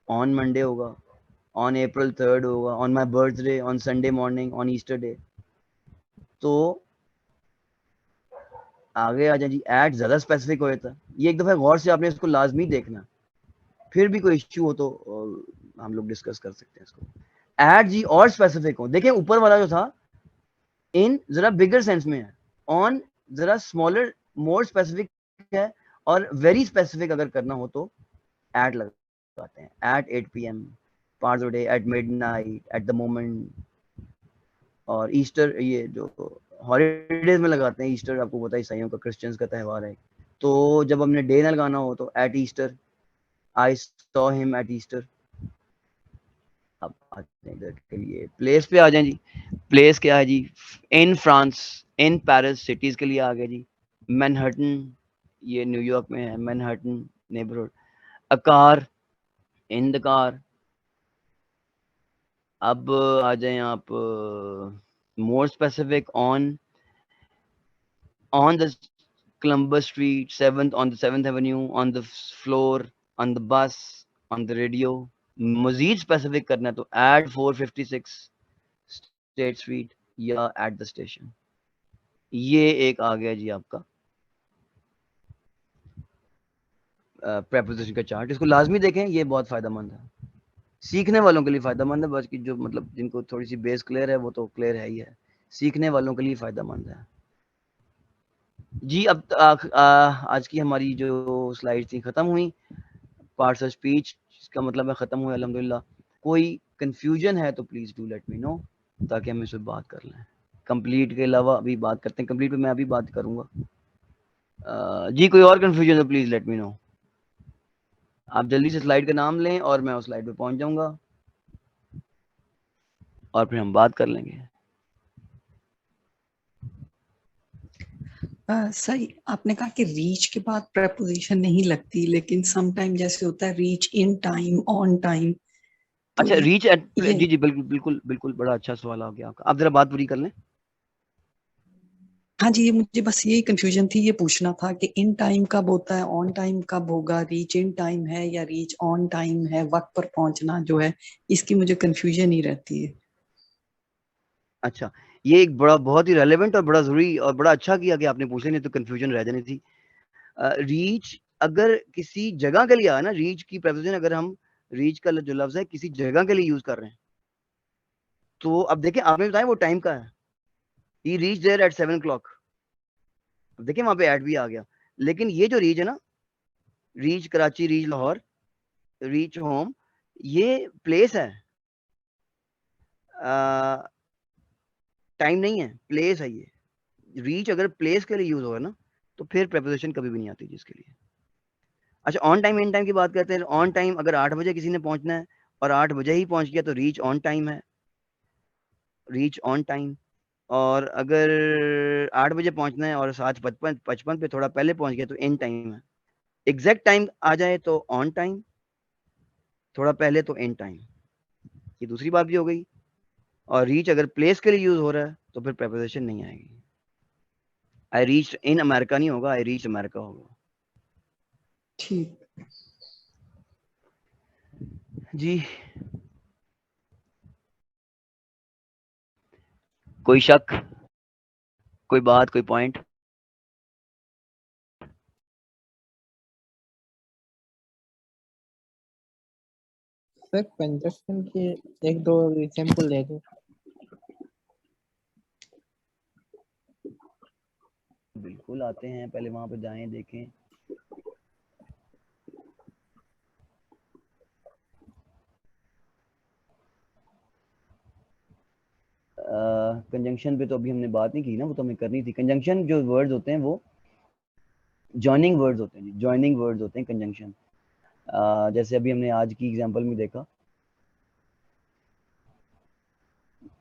ऑन मंडे होगा, ऑन April 3rd होगा, on my birthday, on Sunday morning, on Easter day. तो आगे आ जाए जी, एट ज्यादा स्पेसिफिक हो जाता है। ये एक दफा गौर से आपने इसको लाजमी देखना, फिर भी कोई इश्यू हो तो हम लोग डिस्कस कर सकते हैं इसको। एट जी और स्पेसिफिक हो, देखें ऊपर वाला जो था इन जरा बिगर सेंस में है, ऑन जरा स्मॉलर मोर स्पेसिफिक है, और वेरी स्पेसिफिक अगर करना हो तो एट लगाते हैं। At 8 PM, parts of day, at midnight, at the moment. और ईस्टर, ये जो हॉलीडेज में लगाते हैं, ईस्टर आपको पता है ईसाइयों का, क्रिश्चियंस का त्यौहार है। तो जब हमने डे ना लगाना हो तो at Easter, I saw him at Easter. अब आते हैं इधर के लिए, प्लेस पे आ जाए जी। प्लेस क्या है जी, in France, in Paris, cities के लिए आ गया जी। मैनहट्टन, ये न्यूयॉर्क में है, Manhattan neighbourhood. A car, in the car. अब आ जाए आप more specific, on on the Columbus Street, 7th on the 7th Avenue, on the floor, on the bus, on the radio. मजीद स्पेसिफिक करना है तो एट 456 स्टेट स्ट्रीट या एट द स्टेशन। ये एक आ गया जी आपका प्रेपोजिशन का चार्ट। इसको लाजमी देखें, ये बहुत फायदेमंद है, सीखने वालों के लिए फायदेमंद है। बस की जो मतलब जिनको थोड़ी सी बेस क्लियर है वो तो क्लियर है ही है, सीखने वालों के लिए फायदेमंद है जी। अब आज की हमारी जो स्लाइड थी खत्म हुई, पार्ट्स ऑफ स्पीच इसका मतलब है खत्म हुआ अल्हम्दुलिल्लाह। कोई कंफ्यूजन है तो please do let me no, ताकि हम इस पर बात कर लें। कंप्लीट के अलावा अभी बात करते हैं, कंप्लीट पे मैं अभी बात करूंगा। जी कोई और कंफ्यूजन है प्लीज लेट मी नो। आप जल्दी से स्लाइड का नाम लें और मैं उस स्लाइड पे पहुंच जाऊंगा और फिर हम बात कर लेंगे। सर आपने कहा कि रीच के बाद प्रेपोजिशन नहीं लगती, लेकिन सम टाइम जैसे होता है reach in time, on time. अच्छा रीच एट, जी जी बिल्कुल बिल्कुल बिल्कुल, बड़ा अच्छा सवाल आ गया आपका। आप जरा बात पूरी कर लें। हाँ जी, ये मुझे बस यही कंफ्यूजन थी, ये पूछना था कि इन टाइम कब होता है, ऑन टाइम कब होगा, रीच इन टाइम है या रीच ऑन टाइम है, वक्त पर पहुंचना जो है, इसकी मुझे कंफ्यूजन ही रहती है। अच्छा, ये एक बड़ा बहुत ही रेलेवेंट और बड़ा जरूरी और बड़ा अच्छा किया कि आपने पूछा, नहीं तो कंफ्यूजन रह जानी थी। रीच अगर किसी जगह के लिए आया ना, रीच की प्रेपोजिशन अगर हम रीच का जो लफ्ज है किसी जगह के लिए यूज कर रहे हैं, तो अब देखें आपने बताया वो टाइम का है, ही रीच देयर एट 7 o'clock। अब देखें वहां पे एट भी आ गया, लेकिन ये जो रीच है ना, reach Karachi, reach Lahore, reach home, ये प्लेस है, टाइम नहीं है, प्लेस है। ये रीच अगर प्लेस के लिए यूज होगा ना तो फिर प्रेपोजिशन कभी भी नहीं आती जिसके लिए। अच्छा ऑन टाइम इन टाइम की बात करते हैं। ऑन टाइम अगर 8 बजे किसी ने पहुंचना है और 8 बजे ही पहुंच गया तो रीच ऑन टाइम है, रीच ऑन टाइम। और अगर 8 बजे पहुंचना है और 7:55 पे थोड़ा पहले पहुंच गया तो इन टाइम है। एग्जैक्ट टाइम आ जाए तो ऑन टाइम, थोड़ा पहले तो इन टाइम, ये दूसरी बात भी हो गई। और रीच अगर प्लेस के लिए यूज हो रहा है तो फिर प्रेपोजिशन नहीं आएगी। आई रीच इन अमेरिका नहीं होगा, आई रीच अमेरिका होगा। ठीक जी कोई शक, कोई बात, कोई पॉइंट? सर कंजक्शन के एक दो एग्जांपल दे दो। बिल्कुल आते हैं, पहले वहां पे जाएं देखें। कंजंक्शन पे तो अभी हमने बात नहीं की ना, वो तो हमें करनी थी। कंजंक्शन जो वर्ड्स होते हैं वो जॉइनिंग वर्ड्स होते हैं जी, जॉइनिंग वर्ड्स होते हैं कंजंक्शन। जैसे अभी हमने आज की एग्जांपल में देखा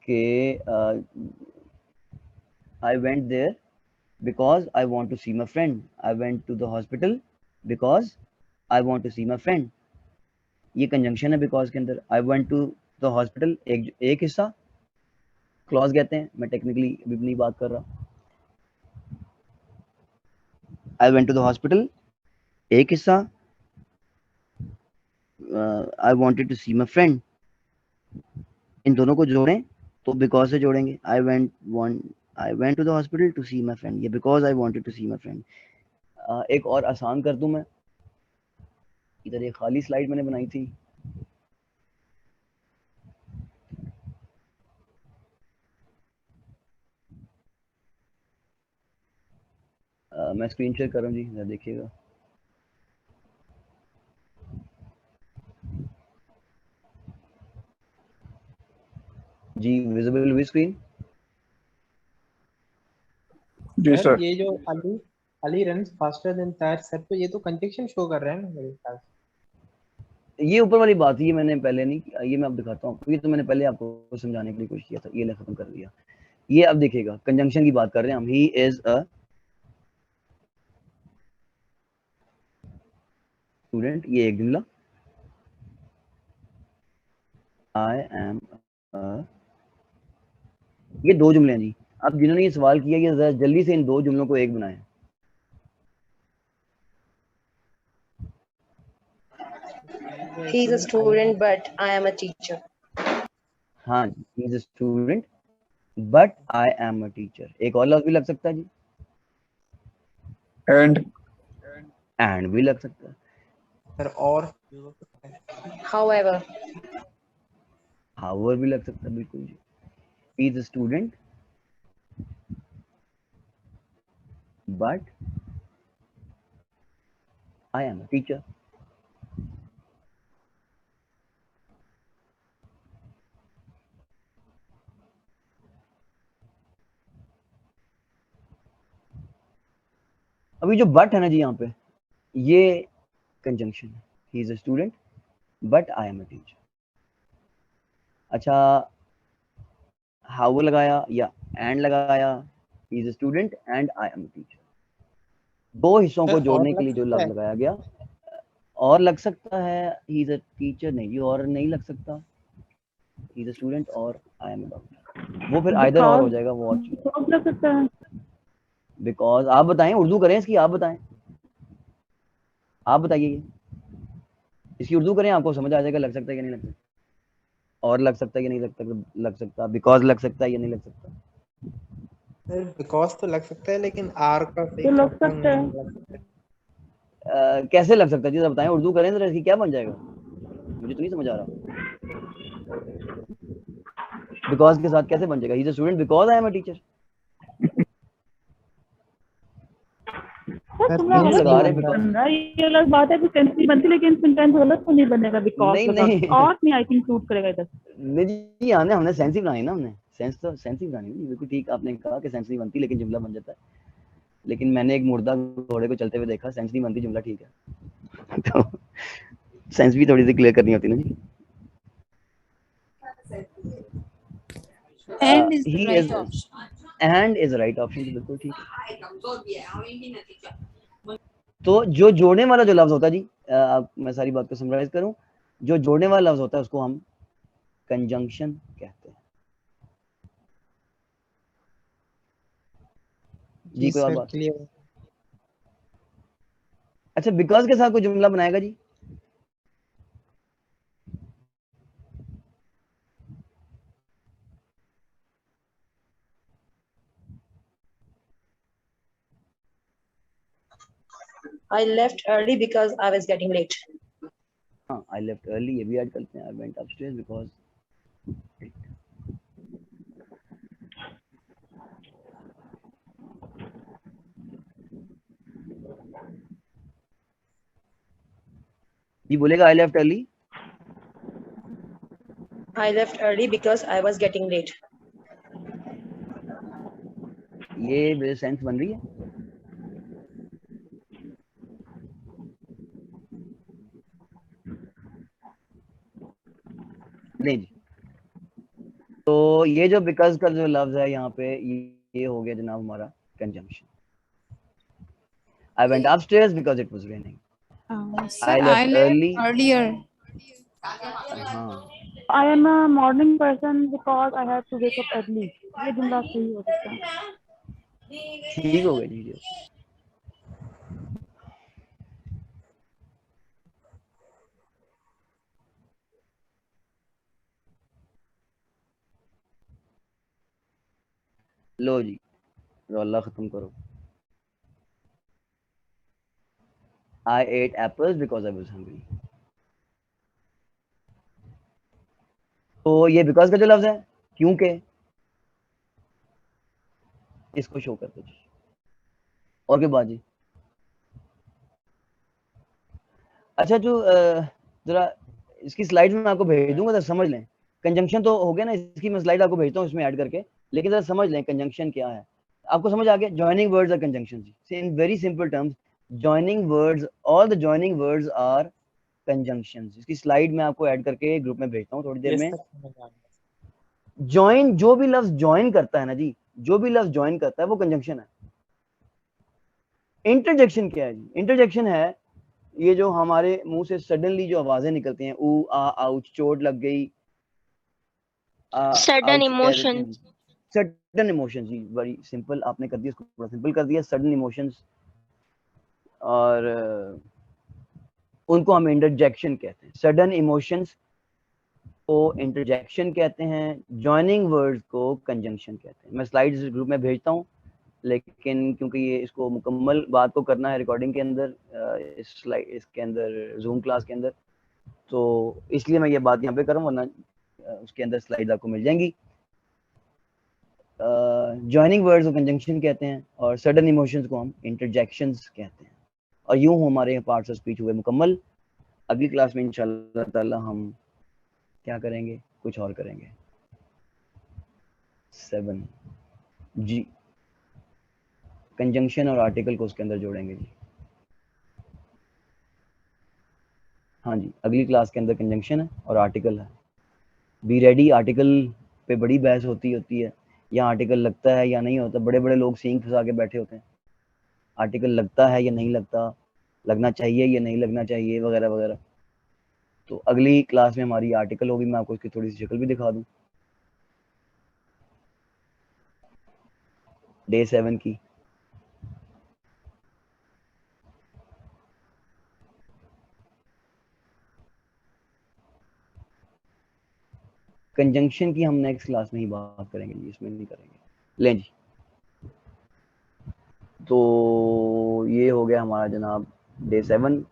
कि I went there because I want to see my friend, I went to the hospital because I want to see my friend. ये कंजंक्शन है बिकॉज के अंदर। I went to the hospital एक हिस्सा, क्लॉज कहते हैं, मैं टेक्निकली अभी नहीं बात कर रहा। I went to the hospital एक हिस्सा, I wanted to see my friend, इन दोनों को जोड़ें तो बिकॉज से जोड़ेंगे। I went to the hospital to see my friend, ये because I wanted to see my friend. एक और आसान कर दूं मैं, इधर एक खाली स्लाइड मैंने बनाई थी, मैं स्क्रीन शेयर कर रहा हूँ जी, जरा देखिएगा। जी विजिबल हुई स्क्रीन? जी सर ये जो Ali runs faster then that sir, तो ये तो कंजक्शन शो कर रहे हैं ना मेरे ख्याल से। ये ऊपर वाली बात ये मैंने पहले नहीं, ये मैं अब दिखाता हूँ, ये तो मैंने पहले आपको समझाने के लिए कोशिश किया था, ये खत्म कर दिया। ये अब देखिएगा, कंजंक्शन की बात कर रहे हैं हम। ही इज अ स्टूडेंट, ये एक जुमला। आई एम ये दो जुमले हैं जी। अब जिन्होंने ये सवाल किया ये जरा जल्दी से इन दो जुमलों को एक बनाएं। He is a student, but I am a teacher. हाँ, he is a student but I am a teacher। एक और लफ्ज भी लग सकता है जी, and भी लग सकता है। सर और However, however भी लग सकता है, बिल्कुल जी। he is a student but I am a teacher। अभी जो बट है ना जी यहाँ पे, ये कंजंक्शन है। ही is a student but I am a teacher. अच्छा, हाउ लगाया या एंड लगाया, ही is a student and I am a teacher. दो हिस्सों को सर और जोड़ने के लग लिए जो सकता लफ्ज है? लगाया गया। और लग सकता है, ही इज अ टीचर नहीं जी, और नहीं लग सकता। ही इज अ स्टूडेंट और आई एम अ डॉक्टर, वो फिर आइदर और हो जाएगा, वो बिकॉज लग सकता है। बिकॉज। आप बताएं, उर्दू करें इसकी, आप बताएं, आप बताइए इसकी उर्दू करें, आपको समझ आ जाएगा लग सकता है कि नहीं लग सकता। और लग सकता है कि नहीं लग सकता, बिकॉज लग सकता है या नहीं लग सकता। सर बिकॉज तो लग सकता है, लेकिन आर का सही तो लग कंफर्म सकता है। नहीं लग सकता है। कैसे लग सकता है जी, बताएं, उर्दू करें तो इसकी क्या बन जाएगा, मुझे तो नहीं समझ आ रहा। बिकॉज के साथ कैसे बन जाएगा, ही is a student because I am a teacher. Sir sir तुम लोग सेंस गलत नहीं लगा रहे बन रहा। बन रहा है, ये अलग बात है कि सेंस नहीं बनती, लेकिन सेंटेंस गलत तो नहीं बनेगा बिकॉज नहीं के साथ। नहीं और नहीं आई थिंक सूट करेगा इधर। नहीं जी, हमने सेंस ही बनाई ना, हमने सेंस ही बनानी। बिल्कुल ठीक, आपने कहा कि सेंस नहीं बनती लेकिन जुमला बन जाता है। लेकिन मैंने एक मुर्दा घोड़े को चलते हुए देखा, सेंस नहीं बनती, जुमला ठीक है। तो सेंस भी थोड़ी सी क्लियर करनी होती है ना जी। And is the he right is option. and is right option, बिल्कुल ठीक है। तो जो जोड़ने वाला जो लफ्ज होता है जी, मैं सारी बात को समराइज करूं, जो जोड़ने वाला लफ्ज होता है उसको हम कंजंक्शन कहते हैं जी। कोई और सर बात? क्लियर। अच्छा, बिकॉज के साथ कोई जुमला बनाएगा जी? I left early because I was getting late. हाँ, आई लेफ्ट अर्ली, ये भी ऐड करते हैं। आई वेंट अपस्टेयर्स बिकॉज ये बोलेगा I left early. I left early because I was getting late. ये मेरे सेंस बन रही है। नहीं जी, तो ये जो बिकॉज का जो लफ्ज है यहाँ पे, ये हो गया जनाब हमारा conjunction. I went upstairs because it was raining. Sir, I left early. earlier. हाँ, I am a morning person because I have to wake up early। ये जुमला सही हो सकता है। ठीक हो गया जी। लो जी, रोला खत्म करो। I ate apples because I was hungry। तो ये बिकॉज का जो लफ्ज है, क्योंकि इसको शो करते जी। और के बाद जी, अच्छा जो जरा इसकी स्लाइड में आपको भेज दूंगा, जरा समझ लें। कंजंक्शन तो हो गया ना, इसकी मैं स्लाइड आपको भेजता हूँ इसमें ऐड करके, लेकिन जरा समझ लें कंजंक्शन क्या है। आपको समझ आ गया? जॉइनिंग वर्ड्स आर कंजंक्शन जी। In very simple terms, joining words, all the joining words are conjunctions. इसकी स्लाइड में आपको ऐड करके ग्रुप में भेजता हूँ थोड़ी देर में। जॉइन, जो भी लफ्ज जॉइन करता है ना जी, जो भी लफ्ज जॉइन करता है वो कंजंक्शन है। इंटरजेक्शन क्या है जी? इंटरजेक्शन है ये जो हमारे मुंह से सडनली जो आवाजें निकलती हैं, ऊ आ आउच, चोट लग गई, Sudden आउच कह देते emotion. हैं। सडन इमोशंस जी, वेरी सिंपल आपने कर दिया, इसको थोड़ा सिंपल कर दिया, सडन इमोशंस, और उनको हम इंटरजेक्शन कहते हैं। सडन इमोशंस को इंटरजेक्शन कहते हैं, जॉइनिंग वर्ड्स को कंजंक्शन कहते हैं। मैं स्लाइड्स ग्रुप में भेजता हूँ, लेकिन क्योंकि ये इसको मुकम्मल बात को करना है रिकॉर्डिंग के अंदर, इस स्लाइड इसके अंदर जूम क्लास के अंदर, तो इसलिए मैं ये बात यहाँ पे कर रहा हूँ, वरना उसके अंदर स्लाइड आपको मिल जाएंगी। जॉइनिंग वर्ड्स को कंजंक्शन कहते हैं और सडन इमोशंस को हम इंटरजेक्शंस कहते हैं। और यूं हमारे पार्ट्स ऑफ स्पीच हुए मुकम्मल। अगली क्लास में इंशाल्लाह ताला हम क्या करेंगे, कुछ और करेंगे। 7 जी, कंजंक्शन और आर्टिकल को उसके अंदर जोड़ेंगे जी। हाँ जी, अगली क्लास के अंदर कंजंक्शन है और आर्टिकल है। Be ready. आर्टिकल पे बड़ी बहस होती है, या आर्टिकल लगता है या नहीं होता। बड़े बड़े लोग सींग फंसा के बैठे होते हैं, आर्टिकल लगता है या नहीं लगता, लगना चाहिए या नहीं लगना चाहिए, वगैरह वगैरह। तो अगली क्लास में हमारी आर्टिकल होगी, मैं आपको इसकी थोड़ी सी शक्ल भी दिखा दूं डे 7 की। कंजंक्शन की हम नेक्स्ट क्लास में ही बात करेंगे जी, इसमें नहीं करेंगे। लें जी, तो ये हो गया हमारा जनाब डे 7।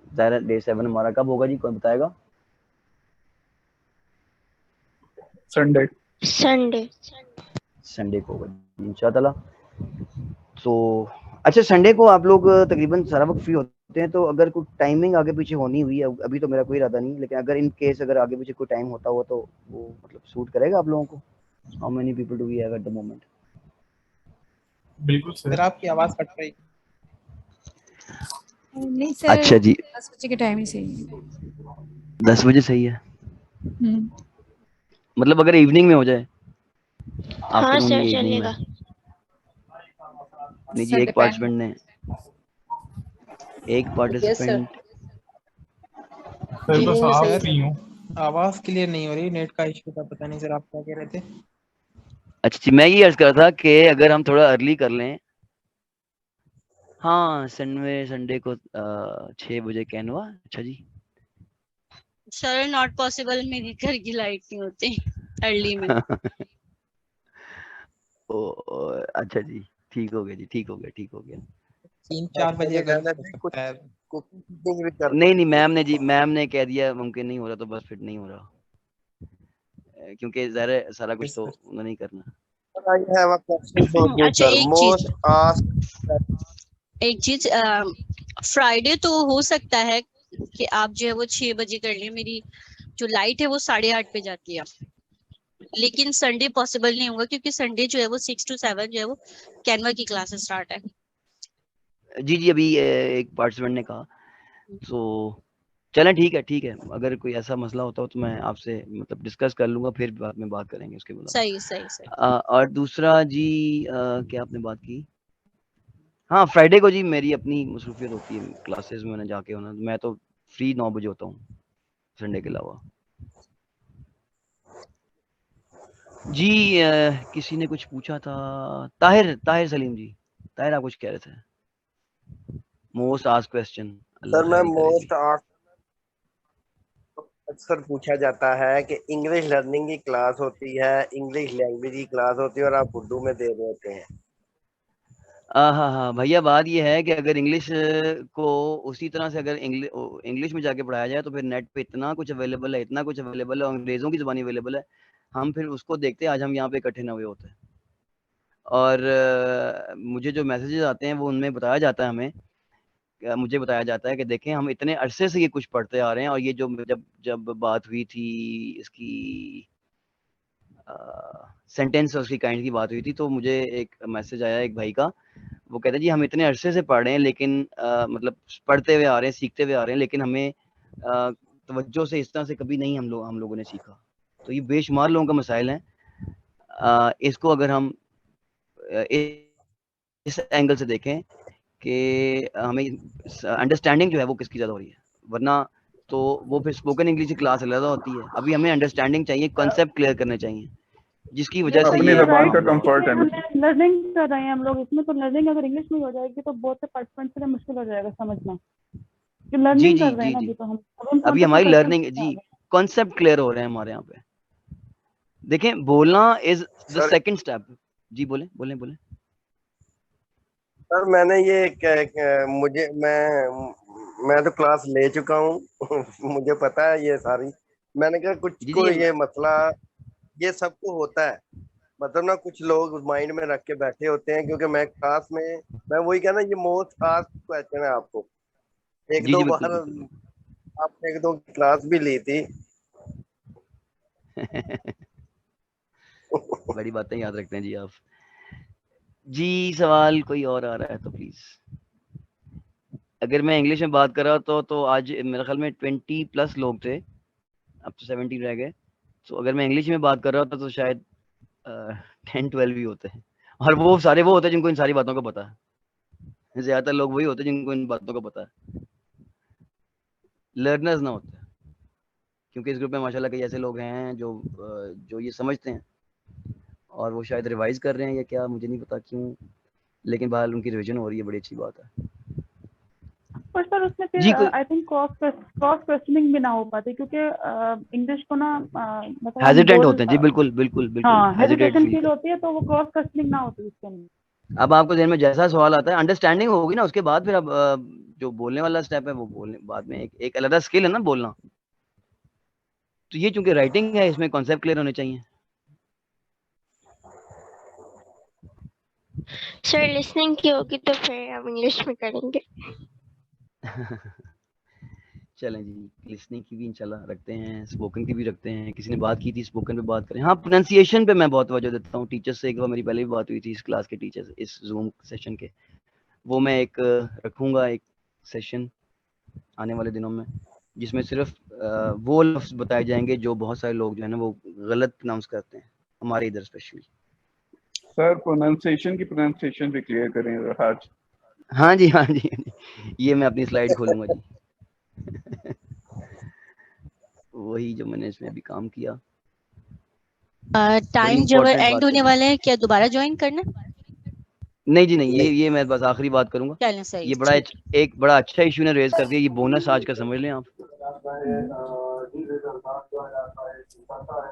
डे 7 हमारा कब होगा जी, कौन बताएगा? संडे संडे को होगा इंशाअल्लाह। तो अच्छा, संडे को आप लोग तकरीबन सारा वक्त फ्री होते हैं, तो अगर कोई टाइमिंग आगे पीछे होनी हुई है, अभी तो मेरा कोई इरादा नहीं, लेकिन अगर इन केस अगर आगे पीछे कोई टाइम होता हुआ तो वो मतलब सूट करेगा आप लोगों को? How many people do we have at the moment? बिल्कुल सर आपकी आवाज कट रही। नहीं सर, अच्छा जी, 10 बजे के टाइम ही सही है। 10 बजे सही है, मतलब अगर इवनिंग में हो जाए, हाँ आफ्टरनून सर या इवनिंग चलेगा। में। नहीं जी, सर एक डिपेंड। पार्टिसिपेंट ने एक Yes, sir. पार्टिसिपेंट सर बस आप सर फ्री हो। आवाज क्लियर नहीं हो रही, नेट का इशू था, पता नहीं सर आप क्या कह रहे थे। अच्छा जी, मैं ये अर्ज कर रहा था कि अगर हम थोड़ा अर्ली कर लें। हाँ, संडे को 6 बजे कैन हुआ। अच्छा जी, सर नॉट पॉसिबल, मेरी घर की लाइट नहीं होती अर्ली में। अच्छा जी, ठीक हो गया जी, ठीक हो गया। 3-4 बजे अगर हो सकता है। नहीं मैम ने कह दिया मुमकिन नहीं हो रहा, तो बस फिर नहीं हो रहा, क्योंकि ज़ाहिर है सारा कुछ तो उन्होंने नहीं करना। अच्छा एक चीज फ्राइडे तो हो सकता है कि आप जो है वो 6 बजे कर लें। मेरी जो लाइट है वो 8:30 पे जाती है, लेकिन संडे पॉसिबल नहीं होगा क्योंकि संडे जो है वो 6 to 7 जो है वो कैनवा की क्लासेस स्टार्ट है। जी अभी एक पार्टिसिपेंट ने कहा, तो चलें ठीक है। अगर कोई ऐसा मसला होता हो तो मैं आपसे मतलब डिस्कस कर लूंगा, फिर बाद में बात करेंगे उसके बाद। सही। और दूसरा जी, क्या आपने बात की? हाँ, फ्राइडे को जी मेरी अपनी मसरूफियत होती है क्लासेस में, मैंने जाके होना, मैं तो फ्री 9 बजे होता हूँ संडे के अलावा। जी किसी ने कुछ पूछा था, ताहिर सलीम जी, ताहिर आप कुछ कह रहे थे? Most asked question. सर मैं मोस्ट अक्सर पूछा जाता है कि इंग्लिश लर्निंग की क्लास होती है, इंग्लिश लैंग्वेज की क्लास होती है और आप उर्दू में दे रहे होते हैं। हाँ भैया, बात ये है कि अगर इंग्लिश को उसी तरह से अगर इंग्लिश में जाके पढ़ाया जाए तो फिर नेट पे इतना कुछ अवेलेबल है, अंग्रेज़ों की ज़बानी अवेलेबल है, हम फिर उसको देखते हैं। आज हम यहाँ पे इकट्ठे न हुए होते हैं, और मुझे जो मैसेजेस आते हैं वो उनमें बताया जाता है, मुझे बताया जाता है कि देखें हम इतने अरसे से ये कुछ पढ़ते आ रहे हैं, और ये जो जब बात हुई थी इसकी सेंटेंस और उसकी काइंड की बात हुई थी, तो मुझे एक मैसेज आया एक भाई का, वो कहते जी हम इतने अरसे से पढ़ रहे हैं, लेकिन मतलब पढ़ते हुए आ रहे हैं, सीखते हुए आ रहे हैं, लेकिन हमें तवज्जो से इस तरह से कभी नहीं हम लोगों ने सीखा। तो ये बेशुमार लोगों का मसाइल है। इसको अगर हम इस एंगल से देखें कि हमें अंडरस्टैंडिंग जो है वो किसकी ज़्यादा हो रही है, वरना तो वो फिर स्पोकन इंग्लिश की क्लास अलग होती है। अभी हमें अंडरस्टैंडिंग चाहिए, कॉन्सेप्ट क्लियर करने चाहिए जिसकी वजह से अपनी ये जबान का प्रॉब्लम कंफर्ट है हमें मतलब। लर्निंग कर रहे हैं हम लोग इसमें, तो लर्निंग अगर इंग्लिश में हो जाएगी तो बहुत से पार्टिसिपेंट्स के लिए मुश्किल हो जाएगा समझना, कि जी लर्निंग जी कर रहे जी हैं ना जी अभी तो हम अभी कॉन्सेप्ट हमारी को लर्निंग परफेक्ट जी कॉन्सेप्ट क्लियर हो रहे हैं हमारे यहाँ पे। देखें बोलना is the sir second step. जी बोले बोले बोले। सर मैंने मुझे मैं तो क्लास ले चुका हूँ मुझे पता है ये सारी। मैंने कहा कुछ जी को जी ये मसला ये सबको होता है, मतलब ना कुछ लोग माइंड में रख के बैठे होते हैं, क्योंकि मैं क्लास में मैं वही कहना, ये मोस्ट आस्क्ड क्वेश्चन है आपको। एक जी दो जी बिल्कुल बार बिल्कुल आपने एक दो क्लास भी ली थी। बड़ी बातें याद रखते हैं जी आप। जी सवाल कोई और आ रहा है तो प्लीज। अगर मैं इंग्लिश में बात कर रहा तो आज मेरे ख्याल में 20+ लोग थे, अब तो 70 रह गए। तो अगर मैं इंग्लिश में बात कर रहा होता तो शायद 10-12 भी होते हैं, और वो सारे वो होते हैं जिनको इन सारी बातों का पता है। ज्यादातर लोग वही होते हैं जिनको इन बातों का पता है, लर्नर्स ना होते हैं। क्योंकि इस ग्रुप में माशाल्लाह कई ऐसे लोग हैं जो ये समझते हैं, और वो शायद रिवाइज कर रहे हैं या क्या, मुझे नहीं पता क्यों, लेकिन बहरहाल उनकी रिवीजन हो रही है, बड़ी अच्छी बात है। पर सर उसमें फिर जी आई थिंक क्रॉस क्वेश्चनिंग भी ना हो पाती, क्योंकि इंग्लिश को ना मतलब हम हेजिटेंट बोल होते हैं जी, बिल्कुल बिल्कुल बिल्कुल हाँ हेजिटेट हेजिटेशन फील फील कर। होती है, तो वो क्रॉस क्वेश्चनिंग ना होती उसके अंदर। अब आपको ध्यान में जैसा सवाल आता है, अंडरस्टैंडिंग होगी ना, उसके बाद फिर अब जो बोलने वाला स्टेप है वो बोलने बाद में एक अलग स्किल है ना बोलना। तो ये चूंकि राइटिंग है, इसमें कॉन्सेप्ट क्लियर होने चाहिए। सर लिसनिंग की होगी तो फिर हम इंग्लिश में करेंगे। चलें जी, लिसनिंग की भी इंशाल्लाह रखते हैं, स्पोकन की भी रखते हैं। किसी ने बात की थी स्पोकन पे बात करें। हाँ, प्रोनाउंसिएशन पे मैं बहुत तवज्जो देता हूँ। टीचर्स से एक बार मेरी पहले भी बात हुई थी, इस क्लास के टीचर से, इस जूम सेशन के। वो मैं एक रखूँगा, एक सेशन आने वाले दिनों में, जिसमें सिर्फ वो लफ्ज़ बताए जाएंगे जो बहुत सारे लोग जो है ना वो गलत प्रोनाउंस करते हैं, हमारे इधर स्पेशली। सर प्रोनाउंसिएशन भी क्लियर करें आज। हाँ जी हाँ जी हाँ जी, ये मैं अपनी स्लाइड खोलूँगा जी। वही जो मैंने इसमें अभी काम किया। टाइम जब एंड होने वाला है, क्या दोबारा ज्वाइन करना? नहीं जी नहीं, ये मैं बस आखिरी बात करूंगा। चलें सही, ये बड़ा एक बड़ा अच्छा इशू ने रेज कर दिया, ये बोनस आज का समझ लें आप।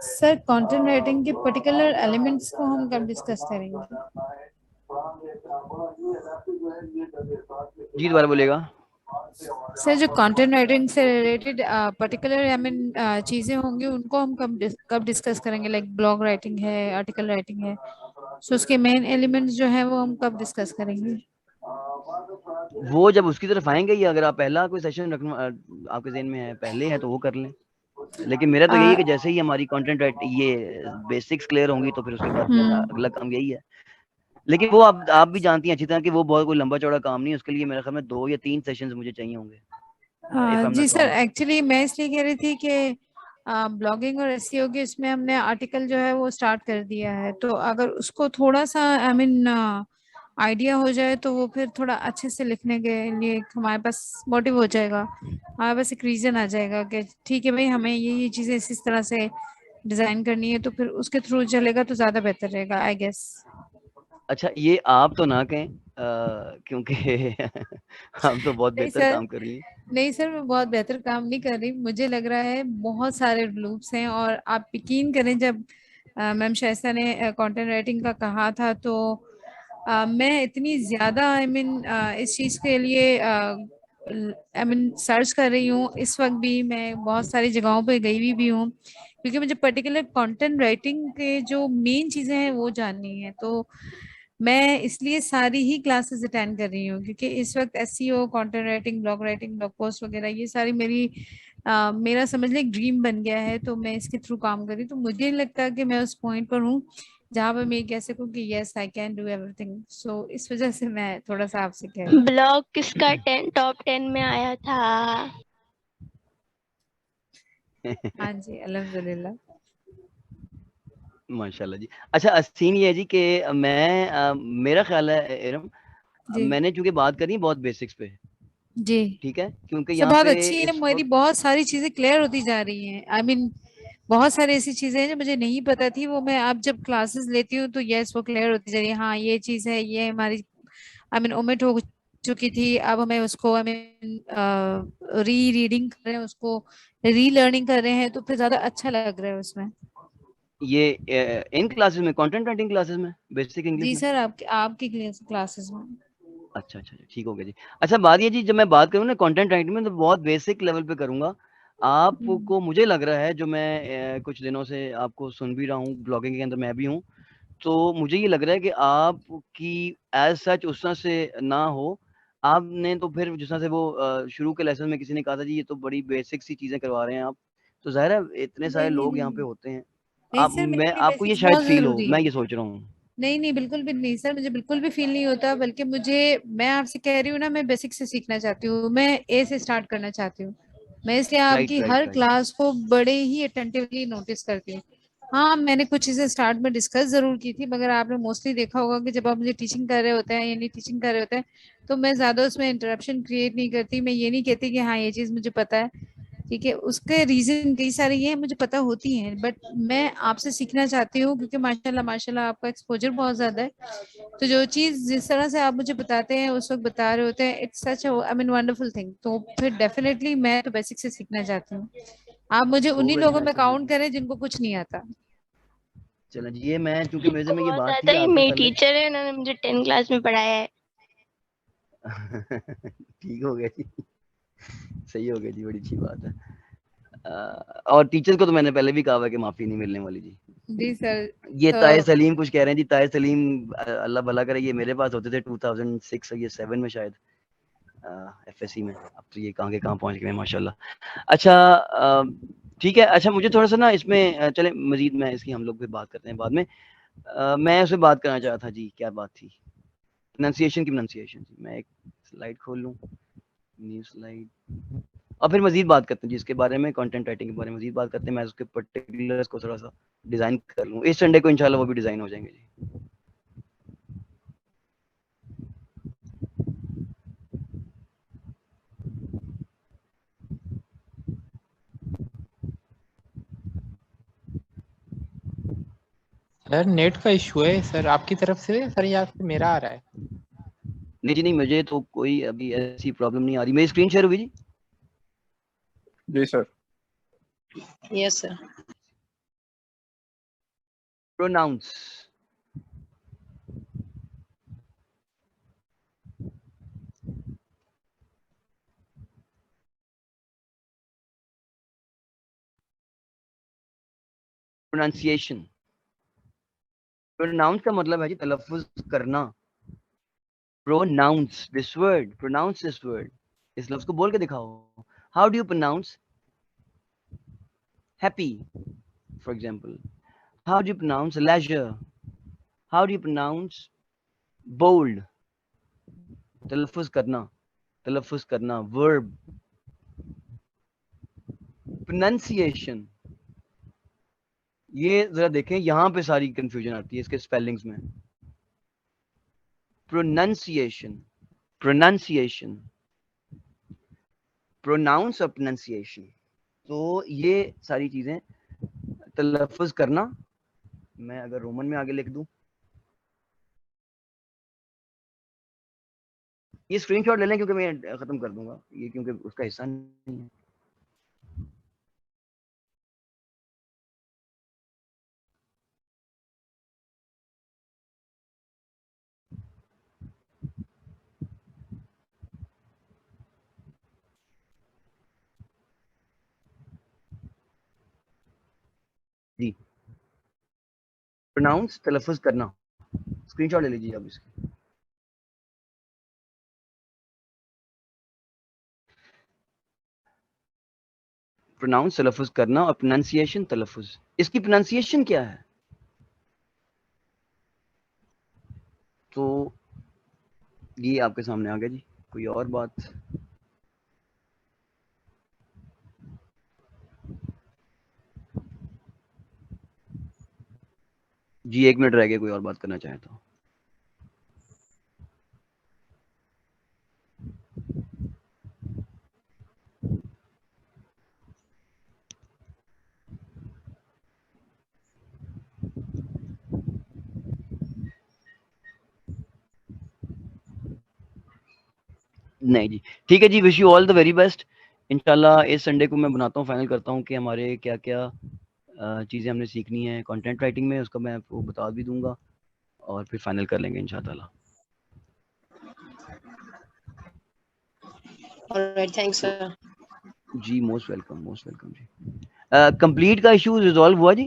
सर कंटेंट राइटिंग के पर्टिकुलर एलिमेंट्स को हम कब डिस्कस करेंगे? जी दोबारा बोलिएगा। सर जो कंटेंट राइटिंग से रिलेटेड पर्टिकुलर चीजें होंगी, उनको हम कब डिस्कस करेंगे? लाइक ब्लॉग राइटिंग है, आर्टिकल राइटिंग है, सो उसके मेन एलिमेंट्स जो है वो हम कब डिस्कस करेंगे? वो जब उसकी तरफ आएंगे, या अगर आप पहला कोई सेशन रखना आपके ज़हन में है, पहले है तो वो कर लें। लेकिन मेरा तो यही है कि जैसे ही हमारी कंटेंट ये बेसिक्स क्लियर होंगी तो फिर उसके बाद फिर अगला काम यही है। लेकिन वो आप भी जानती हैं अच्छी तरह कि वो बहुत कोई लंबा चौड़ा काम नहीं है। उसके लिए मेरे ख्याल में 2 या 3 सेशंस मुझे चाहिए होंगे। जी सर, एक्चुअली मैं इसलिए कह रही थी कि ब्लॉगिंग और एसईओ के इसमें हमने आर्टिकल जो है वो स्टार्ट कर दिया है, तो अगर उसको थोड़ा सा आइडिया हो जाए तो वो फिर थोड़ा अच्छे से लिखने के लिए हमारे पास मोटिव हो जाएगा, हमारे पास एक रीजन आ जाएगा कि ठीक है भाई, हमें ये चीजें इस तरह से डिजाइन करनी है, तो फिर उसके थ्रू चलेगा तो ज्यादा बेहतर रहेगा आई गेस। अच्छा, ये आप तो ना कहें क्योंकि आप तो बहुत नहीं बेहतर सर, काम कर रही हैं। नहीं सर, मैं बहुत बेहतर काम नहीं कर रही। मुझे लग रहा है बहुत सारे लूप्स हैं, और आप यकीन करें, जब मैम शाइस्ता ने कंटेंट राइटिंग का कहा था तो मैं इतनी ज़्यादा इस चीज़ के लिए सर्च कर रही हूँ। इस वक्त भी मैं बहुत सारी जगहों पे गई हुई भी हूँ, क्योंकि मुझे पर्टिकुलर कंटेंट राइटिंग के जो मेन चीज़ें हैं वो जाननी है। तो मैं इसलिए सारी ही क्लासेस अटेंड कर रही हूँ, क्योंकि इस वक्त SEO, content writing, blog writing, blog post वगैरह, ये सारी मेरा समझ ले एक ड्रीम बन गया है। तो मैं इसके थ्रू काम कर रही हूँ, तो मुझे लगता है कि मैं उस पॉइंट पर हूँ जहाँ पर मैं कह सकूँ कि yes I can do everything. So इस वजह से मैं थोड़ा सा आपसे कह रही हूँ। ब्लॉग किसका टॉप 10 में आया था? हाँ जी, अल्हम्दुलिल्लाह। माशाल्लाह जी। अच्छा, सीन ये है जी कि मेरा ख्याल है इरम, मैंने चूंकि बात करी बहुत बेसिक्स पे, जी ठीक है, क्योंकि सब यहाँ बहुत पे अच्छी है, इस मेरी वक्त बहुत सारी चीजें क्लियर होती जा रही हैं। बहुत सारी ऐसी चीजें हैं जो मुझे नहीं पता थी, वो मैं अब जब क्लासेस लेती हूँ तो यस वो क्लियर होती जा रही है। हाँ ये चीज है, ये हमारी आई मीन ओमिट हो चुकी थी, अब हमें उसको आई मीन री रीडिंग कर रहे हैं, उसको री लर्निंग कर रहे हैं, तो फिर ज्यादा अच्छा लग रहा है उसमें। ये इन क्लासेस में, कंटेंट राइटिंग क्लासेस में, बेसिक इंग्लिश जी में? सर, आपकी क्लासेस में। अच्छा अच्छा अच्छा, ठीक हो गया जी। अच्छा बात ये जी, जब मैं बात करूँ ना कंटेंट राइटिंग में, तो बहुत बेसिक लेवल पे करूंगा। आपको मुझे लग रहा है, जो मैं कुछ दिनों से आपको सुन भी रहा हूँ, ब्लॉगिंग के अंदर मैं भी हूँ, तो मुझे ये लग रहा है कि आपकी एज सच उस तरह से ना हो। आपने तो फिर जिस तरह से वो शुरू के लेसन में किसी ने कहा था जी ये तो बड़ी बेसिक सी चीजें करवा रहे हैं आप, तो जाहिर है इतने सारे नहीं नहीं लोग यहाँ पे नहीं होते हैं, नहीं आप सर, मैं मेरे लिए आपको ये बेसिक्स शायद बहुत फील हो, जरूरी मैं है। ये सोच रहा हूँ। नहीं नहीं बिल्कुल भी नहीं सर, मुझे बिल्कुल भी फील नहीं होता, बल्कि मुझे, मैं आपसे कह रही हूँ ना, मैं बेसिक से सीखना चाहती हूँ, मैं ए से स्टार्ट करना चाहती हूँ। मैं इसलिए राइट आपकी राइट हर राइट। क्लास को बड़े ही अटेंटिवली नोटिस करती हूँ। हाँ मैंने कुछ चीजें स्टार्ट में डिस्कस जरूर की थी, मगर आपने मोस्टली देखा होगा कि जब आप मुझे टीचिंग कर रहे होते हैं, यानी टीचिंग कर रहे होते हैं, तो मैं ज्यादा उसमें इंटरप्शन क्रिएट नहीं करती। मैं ये नहीं कहती कि हाँ ये चीज मुझे पता है, ठीक है, उसके रीजन कई सारे ये मुझे पता होती हैं, बट मैं आपसे सीखना चाहती हूँ, क्योंकि माशाल्लाह माशाल्लाह आपका एक्सपोजर बहुत ज्यादा है। तो जो चीज जिस तरह से आप मुझे बताते हैं, उस वक्त बता रहे होते हैं, it's such I mean wonderful thing, तो फिर डेफिनेटली मैं तो बेसिक से सीखना चाहती हूँ। आप मुझे तो उन्हीं वेरी लोगों में नाइस ऑफ यू काउंट जी। करें जिनको कुछ नहीं आता। चलो जी, ये मैं चूंकि मेरे से में ये बहुत बात ज्यादा थी ही, आपसे मेरी पहले। टीचर है, उन्होंने मुझे 10 क्लास में पढ़ाया है। ठीक हो गया जी, सही हो गया जी, बड़ी अच्छी बात है। और टीचर्स को तो मैंने पहले भी कहा हुआ कि माफी नहीं मिलने वाली जी। जी सर। ये तो ताहिर सलीम कुछ कह रहे हैं जी, ताहिर सलीम अल्लाह भला करे, ये मेरे पास होते थे 2006 या 7 में शायद, एफएससी में। अब तो ये कहाँ के कहाँ पहुंच गए माशाल्लाह। अच्छा ठीक है। अच्छा मुझे थोड़ा सा ना इसमें चले मजीद, मैं इसकी हम लोग भी बात करते हैं बाद में। मैं उससे बात करना चाहा था जी, क्या बात थी? प्रोनाउंसिएशन जी। मैं एक स्लाइड खोल लूँ, न्यू स्लाइड, और फिर मजीद बात करते हैं जी इसके बारे में, कंटेंट राइटिंग के बारे में मजीद बात करते हैं। मैं उसके पर्टिकुलर्स को थोड़ा सा डिजाइन कर लूँ, इस संडे को इंशाल्लाह वो भी डिजाइन हो जाएंगे जी। सर नेट का इशू है सर, आपकी तरफ से सर, या फिर मेरा आ रहा है? नहीं जी नहीं, मुझे तो कोई अभी ऐसी प्रॉब्लम नहीं आ रही। मेरी स्क्रीन शेयर हुई जी? जी sir. Yes, sir. Pronounce, pronunciation. Pronounce का मतलब है जी तलफ्फुज करना। Pronounce this word, pronounce this word, इस लफ्ज को बोल के दिखाओ। How do you pronounce happy, for example? How do you pronounce leisure? How do you pronounce bold? तलफ्फुज करना, तलफ्फुज करना, वर्ब। प्रोनाउंसिएशन, ये जरा देखें, यहां पे सारी कंफ्यूजन आती है इसके स्पेलिंग्स में। प्रोनाउंसिएशन, प्रोनाउंसिएशन, प्रोनाउंस और प्रोनाउंसिएशन, तो ये सारी चीजें तलफ्फुज करना। मैं अगर रोमन में आगे लिख दूं, ये स्क्रीनशॉट ले लें क्योंकि मैं खत्म कर दूंगा ये, क्योंकि उसका हिस्सा नहीं है। जी, प्रोनाउंस तलफ्फुज करना, स्क्रीनशॉट ले लीजिए आप इसकी। प्रोनाउंस तलफ्फुज करना और प्रोनाउंसिएशन तलफ्फुज, इसकी प्रोनाउंसिएशन क्या है? तो ये आपके सामने आ गया जी। कोई और बात? जी 1 मिनट रह गया, कोई और बात करना चाहे तो। नहीं जी, ठीक है जी, wish you all the very best. इंशाल्लाह इस संडे को मैं बनाता हूँ, फाइनल करता हूँ कि हमारे क्या क्या चीज़ें हमने सीखनी है कंटेंट राइटिंग में, उसका मैं आपको बता भी दूंगा और फिर फाइनल कर लेंगे इंशाल्लाह। Alright, thanks sir. जी मोस्ट वेलकम जी। कंप्लीट का इशू रिजॉल्व हुआ जी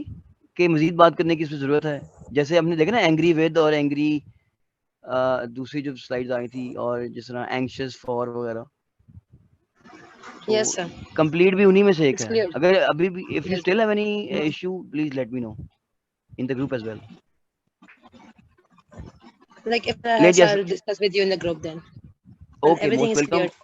कि मजीद बात करने की इसमें ज़रूरत है? जैसे हमने देखा ना एंग्री विद और एंग्री दूसरी जो स्लाइड्स आई थी और जिस तरह एंग्शियस फॉर वगैरह, Yes sir. कंप्लीट भी उन्हीं में से एक It's है। clear. अगर अभी भी if you Yes. Still have any issue please let me know in the group as well. Like if I ले have, जैसे I'll discuss with you in the group then. And okay everything most is welcome. cleared.